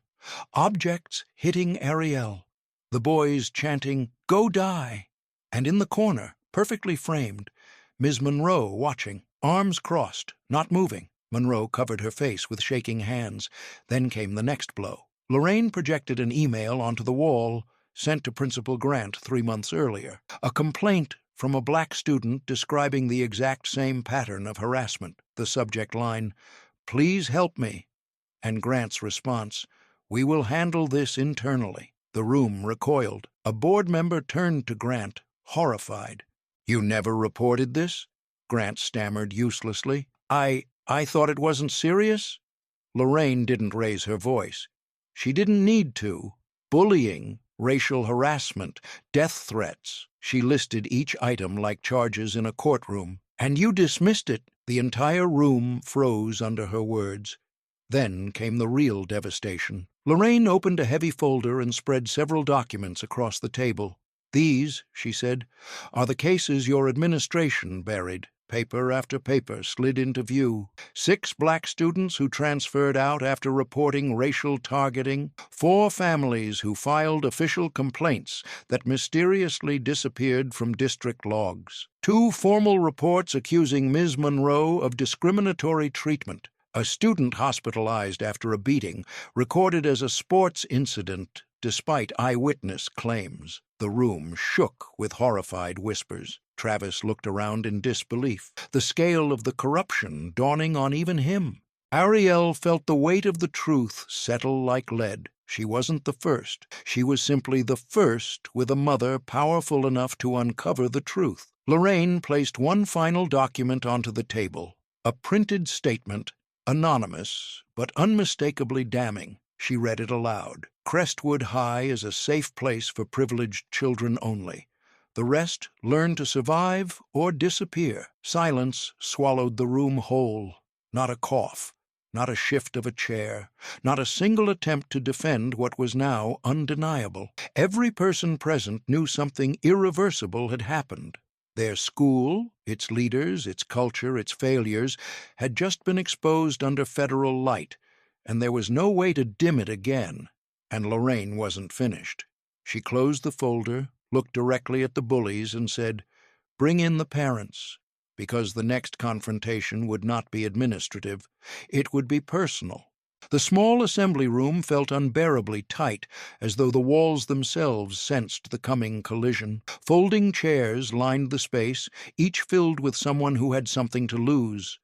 Objects hitting Ariel. The boys chanting, "Go die." And in the corner, perfectly framed, Ms. Monroe watching, arms crossed, not moving. Monroe covered her face with shaking hands. Then came the next blow. Lorraine projected an email onto the wall sent to Principal Grant 3 months earlier. A complaint from a black student describing the exact same pattern of harassment. The subject line, "Please help me." And Grant's response, "We will handle this internally." The room recoiled. A board member turned to Grant, horrified. "You never reported this?" Grant stammered uselessly. I thought it wasn't serious." Lorraine didn't raise her voice. She didn't need to. Bullying, racial harassment, death threats. She listed each item like charges in a courtroom. "And you dismissed it." The entire room froze under her words. Then came the real devastation. Lorraine opened a heavy folder and spread several documents across the table. "These," she said, "are the cases your administration buried." Paper after paper slid into view. 6 black students who transferred out after reporting racial targeting. 4 families who filed official complaints that mysteriously disappeared from district logs. 2 formal reports accusing Ms. Monroe of discriminatory treatment. A student hospitalized after a beating, recorded as a sports incident despite eyewitness claims. The room shook with horrified whispers. Travis looked around in disbelief, the scale of the corruption dawning on even him. Ariel felt the weight of the truth settle like lead. She wasn't the first. She was simply the first with a mother powerful enough to uncover the truth. Lorraine placed one final document onto the table, a printed statement, anonymous but unmistakably damning. She read it aloud. "Crestwood High is a safe place for privileged children only. The rest learn to survive or disappear." Silence swallowed the room whole. Not a cough, not a shift of a chair, not a single attempt to defend what was now undeniable. Every person present knew something irreversible had happened. Their school, its leaders, its culture, its failures, had just been exposed under federal light, and there was no way to dim it again. And Lorraine wasn't finished. She closed the folder, looked directly at the bullies, and said, "Bring in the parents," because the next confrontation would not be administrative. It would be personal. The small assembly room felt unbearably tight, as though the walls themselves sensed the coming collision. Folding chairs lined the space, each filled with someone who had something to lose.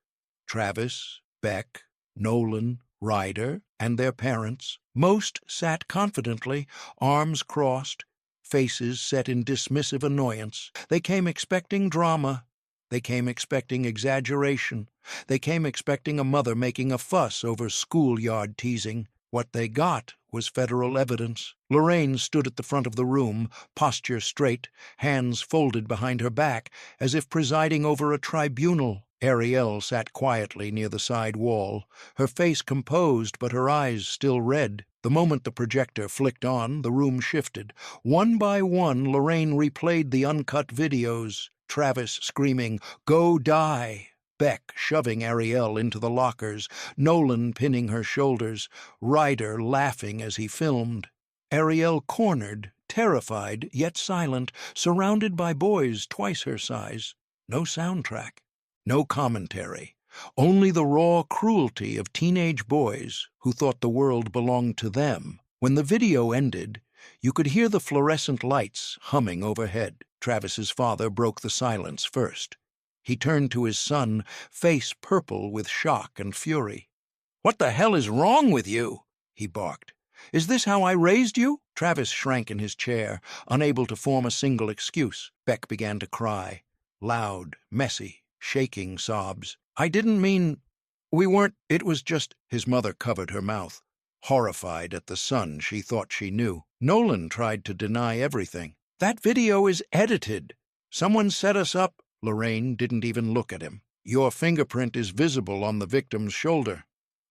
Travis, Beck, Nolan, Ryder, and their parents. Most sat confidently, arms crossed, faces set in dismissive annoyance. They came expecting drama. They came expecting exaggeration. They came expecting a mother making a fuss over schoolyard teasing. What they got was federal evidence. Lorraine stood at the front of the room, posture straight, hands folded behind her back, as if presiding over a tribunal. Ariel sat quietly near the side wall, her face composed but her eyes still red. The moment the projector flicked on, the room shifted. One by one, Lorraine replayed the uncut videos. Travis screaming, "Go die!" Beck shoving Ariel into the lockers, Nolan pinning her shoulders, Ryder laughing as he filmed. Ariel cornered, terrified yet silent, surrounded by boys twice her size. No soundtrack, no commentary, only the raw cruelty of teenage boys who thought the world belonged to them. When the video ended, you could hear the fluorescent lights humming overhead. Travis's father broke the silence first. He turned to his son, face purple with shock and fury. "What the hell is wrong with you?" he barked. "Is this how I raised you?" Travis shrank in his chair, unable to form a single excuse. Beck began to cry. Loud, messy, shaking sobs. "I didn't mean... We weren't... It was just..." His mother covered her mouth, horrified at the son she thought she knew. Nolan tried to deny everything. "That video is edited. Someone set us up." Lorraine didn't even look at him. "Your fingerprint is visible on the victim's shoulder.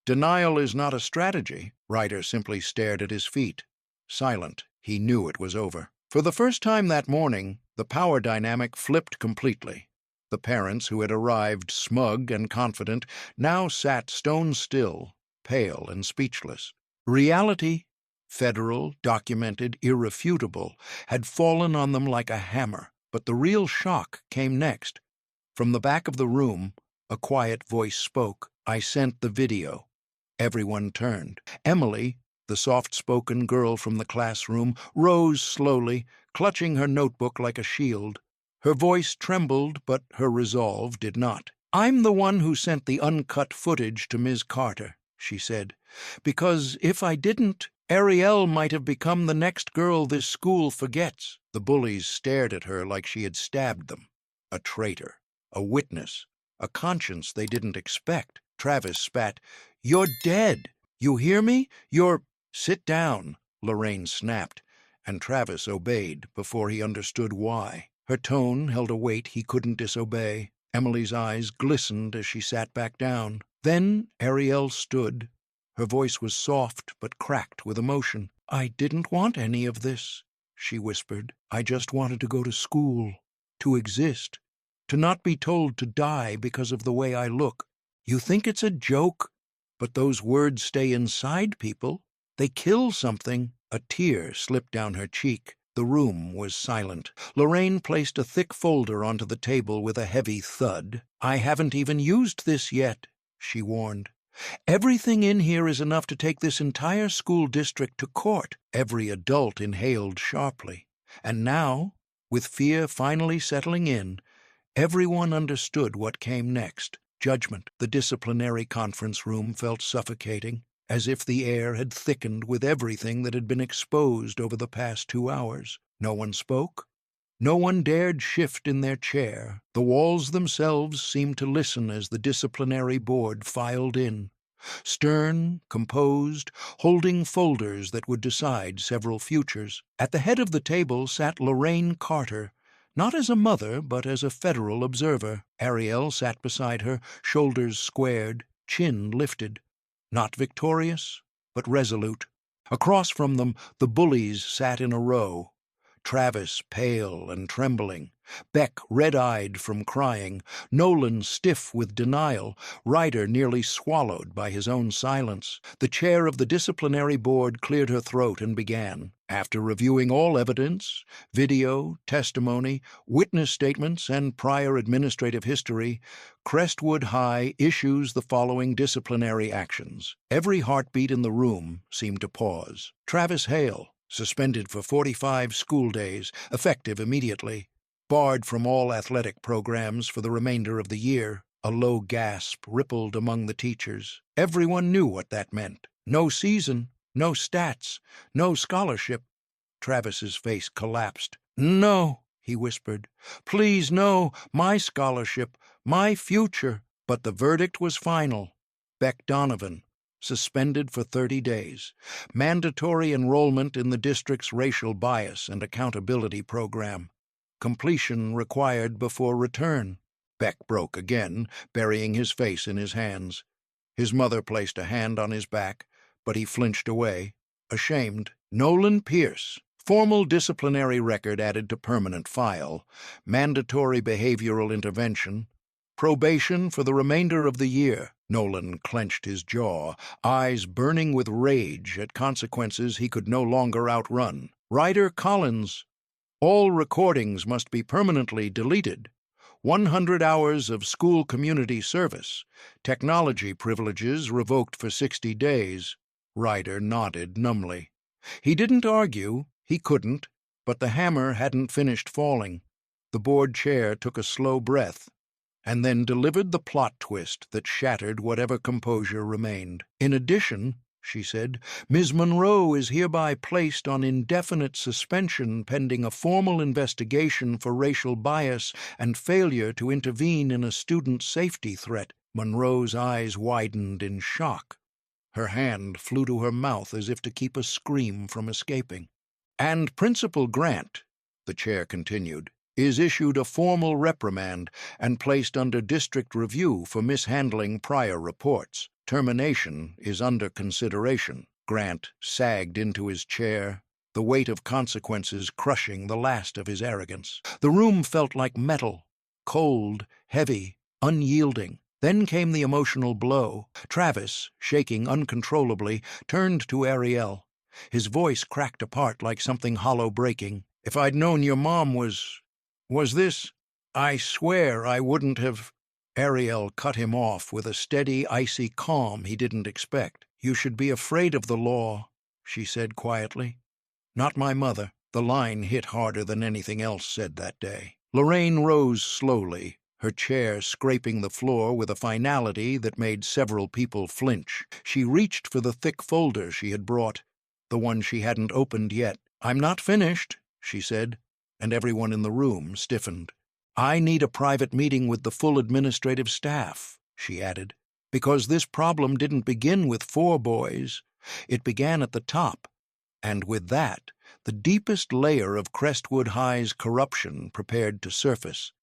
Denial is not a strategy." Ryder simply stared at his feet. Silent, he knew it was over. For the first time that morning, the power dynamic flipped completely. The parents, who had arrived smug and confident, now sat stone still, pale and speechless. Reality, federal, documented, irrefutable, had fallen on them like a hammer. But the real shock came next. From the back of the room, a quiet voice spoke. "I sent the video." Everyone turned. Emily, the soft-spoken girl from the classroom, rose slowly, clutching her notebook like a shield. Her voice trembled, but her resolve did not. "I'm the one who sent the uncut footage to Ms. Carter," she said, "because if I didn't, Ariel might have become the next girl this school forgets." The bullies stared at her like she had stabbed them. A traitor, a witness, a conscience they didn't expect. Travis spat. "You're dead. You hear me? You're—" "Sit down," Lorraine snapped, and Travis obeyed before he understood why. Her tone held a weight he couldn't disobey. Emily's eyes glistened as she sat back down. Then Ariel stood. Her voice was soft but cracked with emotion. "I didn't want any of this," she whispered. "I just wanted to go to school, to exist, to not be told to die because of the way I look. You think it's a joke, but those words stay inside people. They kill something." A tear slipped down her cheek. The room was silent. Lorraine placed a thick folder onto the table with a heavy thud. "I haven't even used this yet," she warned. "Everything in here is enough to take this entire school district to court." Every adult inhaled sharply. And now, with fear finally settling in, everyone understood what came next. Judgment. The disciplinary conference room felt suffocating, as if the air had thickened with everything that had been exposed over the past 2 hours. No one spoke. No one dared shift in their chair. The walls themselves seemed to listen as the disciplinary board filed in, stern, composed, holding folders that would decide several futures. At the head of the table sat Lorraine Carter, not as a mother, but as a federal observer. Ariel sat beside her, shoulders squared, chin lifted. Not victorious, but resolute. Across from them, the bullies sat in a row. Travis pale and trembling, Beck red-eyed from crying, Nolan stiff with denial, Ryder nearly swallowed by his own silence. The chair of the disciplinary board cleared her throat and began. After reviewing all evidence, video, testimony, witness statements, and prior administrative history, Crestwood High issues the following disciplinary actions. Every heartbeat in the room seemed to pause. Travis Hale, suspended for 45 school days, effective immediately. Barred from all athletic programs for the remainder of the year. A low gasp rippled among the teachers. Everyone knew what that meant. No season, no stats, no scholarship. Travis's face collapsed. "No," he whispered. "Please, no. My scholarship, my future." But the verdict was final. Beck Donovan, suspended for 30 days. Mandatory enrollment in the district's racial bias and accountability program. Completion required before return. Beck broke again, burying his face in his hands. His mother placed a hand on his back, but he flinched away, ashamed. Nolan Pierce, formal disciplinary record added to permanent file, mandatory behavioral intervention, probation for the remainder of the year. Nolan clenched his jaw, eyes burning with rage at consequences he could no longer outrun. Ryder Collins, all recordings must be permanently deleted. 100 hours of school community service. Technology privileges revoked for 60 days. Ryder nodded numbly. He didn't argue, he couldn't, but the hammer hadn't finished falling. The board chair took a slow breath, and then delivered the plot twist that shattered whatever composure remained. "In addition," she said, "Ms. Monroe is hereby placed on indefinite suspension pending a formal investigation for racial bias and failure to intervene in a student safety threat." Monroe's eyes widened in shock. Her hand flew to her mouth as if to keep a scream from escaping. "And Principal Grant," the chair continued, "is issued a formal reprimand and placed under district review for mishandling prior reports. Termination is under consideration." Grant sagged into his chair, the weight of consequences crushing the last of his arrogance. The room felt like metal, cold, heavy, unyielding. Then came the emotional blow. Travis, shaking uncontrollably, turned to Ariel. His voice cracked apart like something hollow breaking. "If I'd known your mom was Was this— I swear I wouldn't have— Ariel cut him off with a steady, icy calm he didn't expect. You should be afraid of the law, she said quietly. Not my mother. The line hit harder than anything else said that day. Lorraine rose slowly, her chair scraping the floor with a finality that made several people flinch. She reached for the thick folder she had brought, the one she hadn't opened yet. I'm not finished, she said, and everyone in the room stiffened. I need a private meeting with the full administrative staff, she added, because this problem didn't begin with 4 boys. It began at the top, and with that, the deepest layer of Crestwood High's corruption prepared to surface.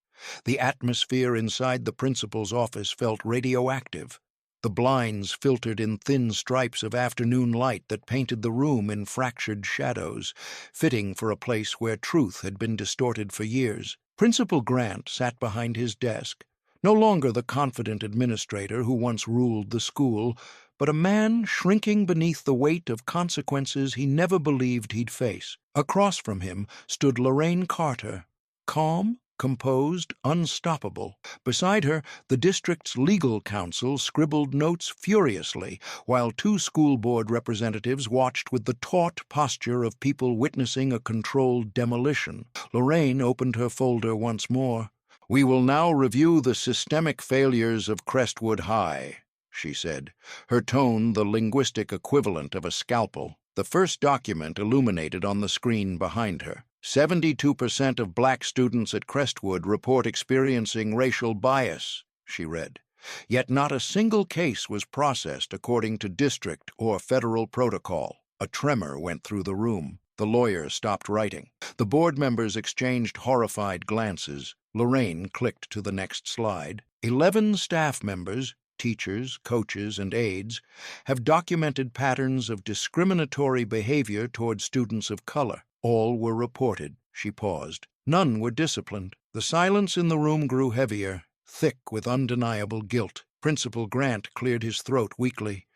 The atmosphere inside the principal's office felt radioactive. The blinds filtered in thin stripes of afternoon light that painted the room in fractured shadows, fitting for a place where truth had been distorted for years. Principal Grant sat behind his desk, no longer the confident administrator who once ruled the school, but a man shrinking beneath the weight of consequences he never believed he'd face. Across from him stood Lorraine Carter, calm, composed, unstoppable. Beside her, the district's legal counsel scribbled notes furiously, while 2 school board representatives watched with the taut posture of people witnessing a controlled demolition. Lorraine opened her folder once more. We will now review the systemic failures of Crestwood High, she said, her tone the linguistic equivalent of a scalpel. The first document illuminated on the screen behind her. 72% of black students at Crestwood report experiencing racial bias, she read. Yet not a single case was processed according to district or federal protocol. A tremor went through the room. The lawyer stopped writing. The board members exchanged horrified glances. Lorraine clicked to the next slide. 11 staff members, teachers, coaches, and aides, have documented patterns of discriminatory behavior toward students of color. All were reported. She paused. None were disciplined. The silence in the room grew heavier, thick with undeniable guilt. Principal Grant cleared his throat weakly.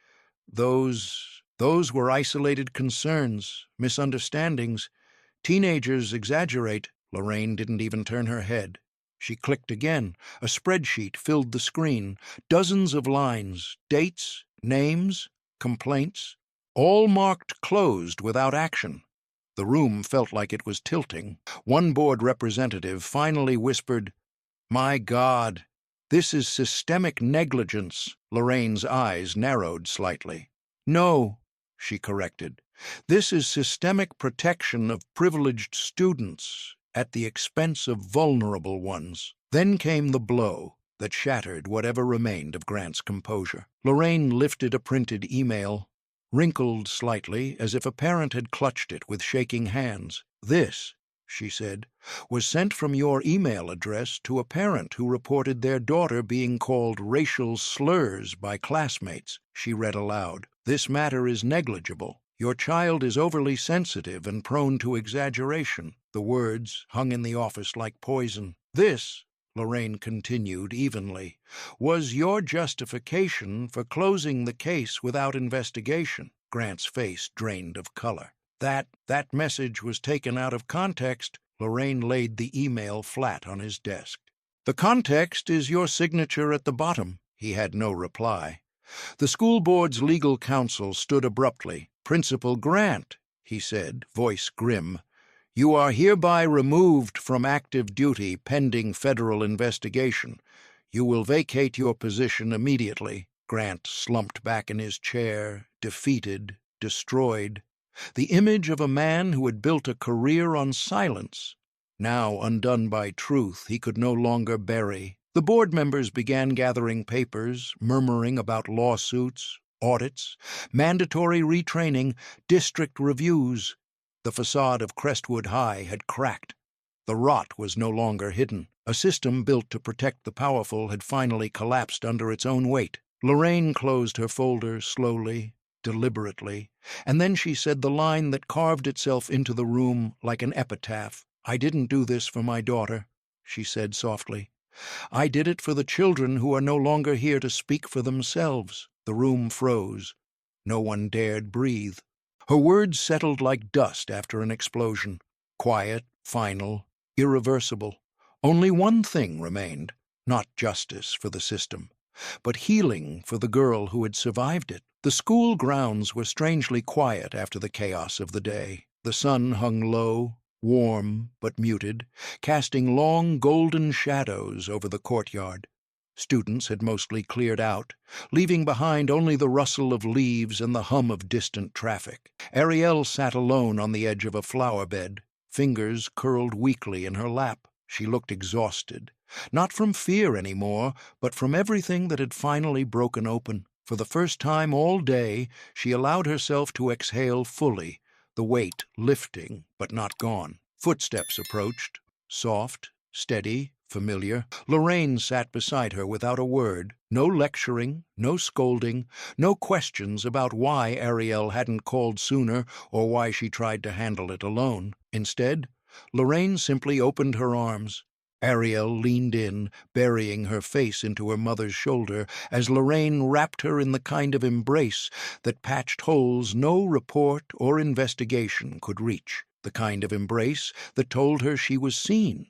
Those were isolated concerns, misunderstandings. Teenagers exaggerate. Lorraine didn't even turn her head. She clicked again. A spreadsheet filled the screen. Dozens of lines, dates, names, complaints, all marked closed without action. The room felt like it was tilting. One board representative finally whispered, "My God, this is systemic negligence." Lorraine's eyes narrowed slightly. "No," she corrected. "This is systemic protection of privileged students at the expense of vulnerable ones." Then came the blow that shattered whatever remained of Grant's composure. Lorraine lifted a printed email, wrinkled slightly as if a parent had clutched it with shaking hands. "This," she said, "was sent from your email address to a parent who reported their daughter being called racial slurs by classmates." She read aloud. "This matter is negligible. Your child is overly sensitive and prone to exaggeration." The words hung in the office like poison. "This," Lorraine continued evenly, "was your justification for closing the case without investigation." Grant's face drained of color. That message was taken out of context." Lorraine laid the email flat on his desk. "The context is your signature at the bottom." He had no reply. The school board's legal counsel stood abruptly. "Principal Grant," he said, voice grim, "you are hereby removed from active duty pending federal investigation. You will vacate your position immediately." Grant slumped back in his chair, defeated, destroyed. The image of a man who had built a career on silence, now undone by truth, he could no longer bury. The board members began gathering papers, murmuring about lawsuits, audits, mandatory retraining, district reviews. The facade of Crestwood High had cracked. The rot was no longer hidden. A system built to protect the powerful had finally collapsed under its own weight. Lorraine closed her folder slowly, deliberately, and then she said the line that carved itself into the room like an epitaph. "I didn't do this for my daughter," she said softly. "I did it for the children who are no longer here to speak for themselves." The room froze. No one dared breathe. Her words settled like dust after an explosion. Quiet, final, irreversible. Only one thing remained, not justice for the system, but healing for the girl who had survived it. The school grounds were strangely quiet after the chaos of the day. The sun hung low, warm but muted, casting long golden shadows over the courtyard. Students had mostly cleared out, leaving behind only the rustle of leaves and the hum of distant traffic. Ariel sat alone on the edge of a flower bed, fingers curled weakly in her lap. She looked exhausted, not from fear anymore, but from everything that had finally broken open. For the first time all day, she allowed herself to exhale fully, the weight lifting but not gone. Footsteps approached, soft, steady, familiar. Lorraine sat beside her without a word. No lecturing, no scolding, no questions about why Ariel hadn't called sooner or why she tried to handle it alone. Instead, Lorraine simply opened her arms. Ariel leaned in, burying her face into her mother's shoulder, as Lorraine wrapped her in the kind of embrace that patched holes no report or investigation could reach, the kind of embrace that told her she was seen,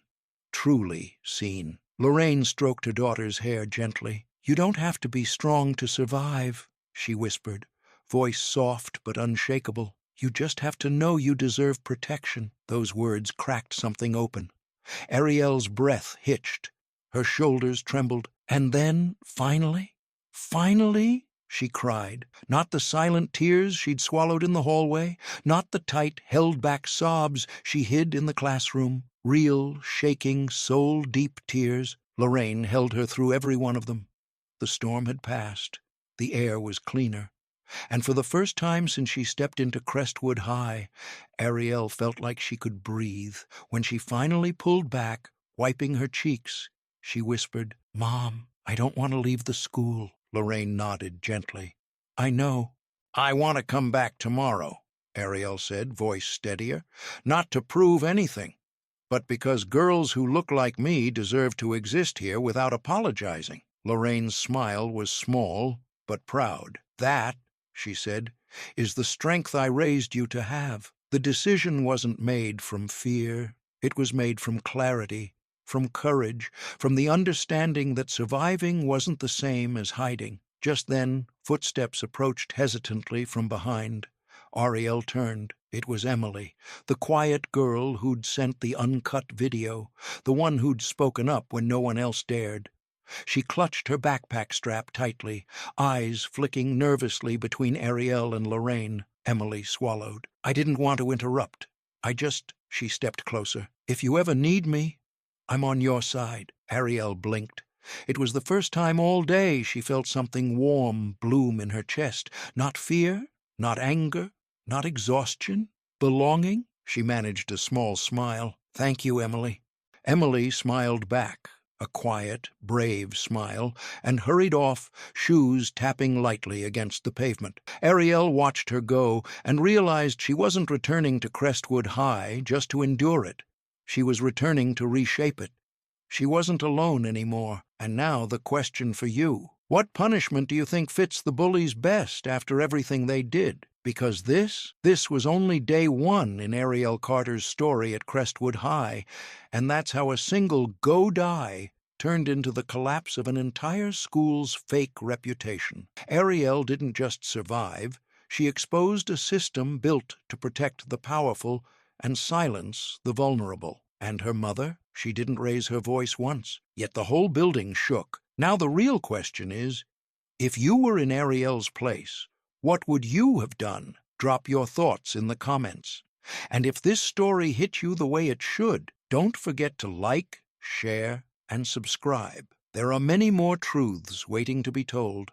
truly seen. Lorraine stroked her daughter's hair gently. "You don't have to be strong to survive," she whispered, voice soft but unshakable. "You just have to know you deserve protection." Those words cracked something open. Ariel's breath hitched. Her shoulders trembled. And then, finally, she cried. Not the silent tears she'd swallowed in the hallway, not the tight, held-back sobs she hid in the classroom. Real, shaking, soul-deep tears. Lorraine held her through every one of them. The storm had passed. The air was cleaner. And for the first time since she stepped into Crestwood High, Ariel felt like she could breathe. When she finally pulled back, wiping her cheeks, she whispered, "Mom, I don't want to leave the school." Lorraine nodded gently. "I know." "I want to come back tomorrow," Ariel said, voice steadier. "Not to prove anything, but because girls who look like me deserve to exist here without apologizing." Lorraine's smile was small, but proud. "That," she said, "is the strength I raised you to have." The decision wasn't made from fear. It was made from clarity, from courage, from the understanding that surviving wasn't the same as hiding. Just then, footsteps approached hesitantly from behind. Ariel turned. It was Emily, the quiet girl who'd sent the uncut video, the one who'd spoken up when no one else dared. She clutched her backpack strap tightly, eyes flicking nervously between Ariel and Lorraine. Emily swallowed. "I didn't want to interrupt. She stepped closer. "If you ever need me, I'm on your side." Ariel blinked. It was the first time all day she felt something warm bloom in her chest. Not fear, not anger, not exhaustion. Belonging. She managed a small smile. "Thank you, Emily." Emily smiled back, a quiet, brave smile, and hurried off, shoes tapping lightly against the pavement. Ariel watched her go and realized she wasn't returning to Crestwood High just to endure it. She was returning to reshape it. She wasn't alone anymore. And now the question for you. What punishment do you think fits the bullies best after everything they did? Because this was only day one in Ariel Carter's story at Crestwood High, and that's how a single go-die turned into the collapse of an entire school's fake reputation. Ariel didn't just survive, she exposed a system built to protect the powerful and silence the vulnerable. And her mother? She didn't raise her voice once, yet the whole building shook. Now the real question is, if you were in Ariel's place, what would you have done? Drop your thoughts in the comments. And if this story hit you the way it should, don't forget to like, share, and subscribe. There are many more truths waiting to be told.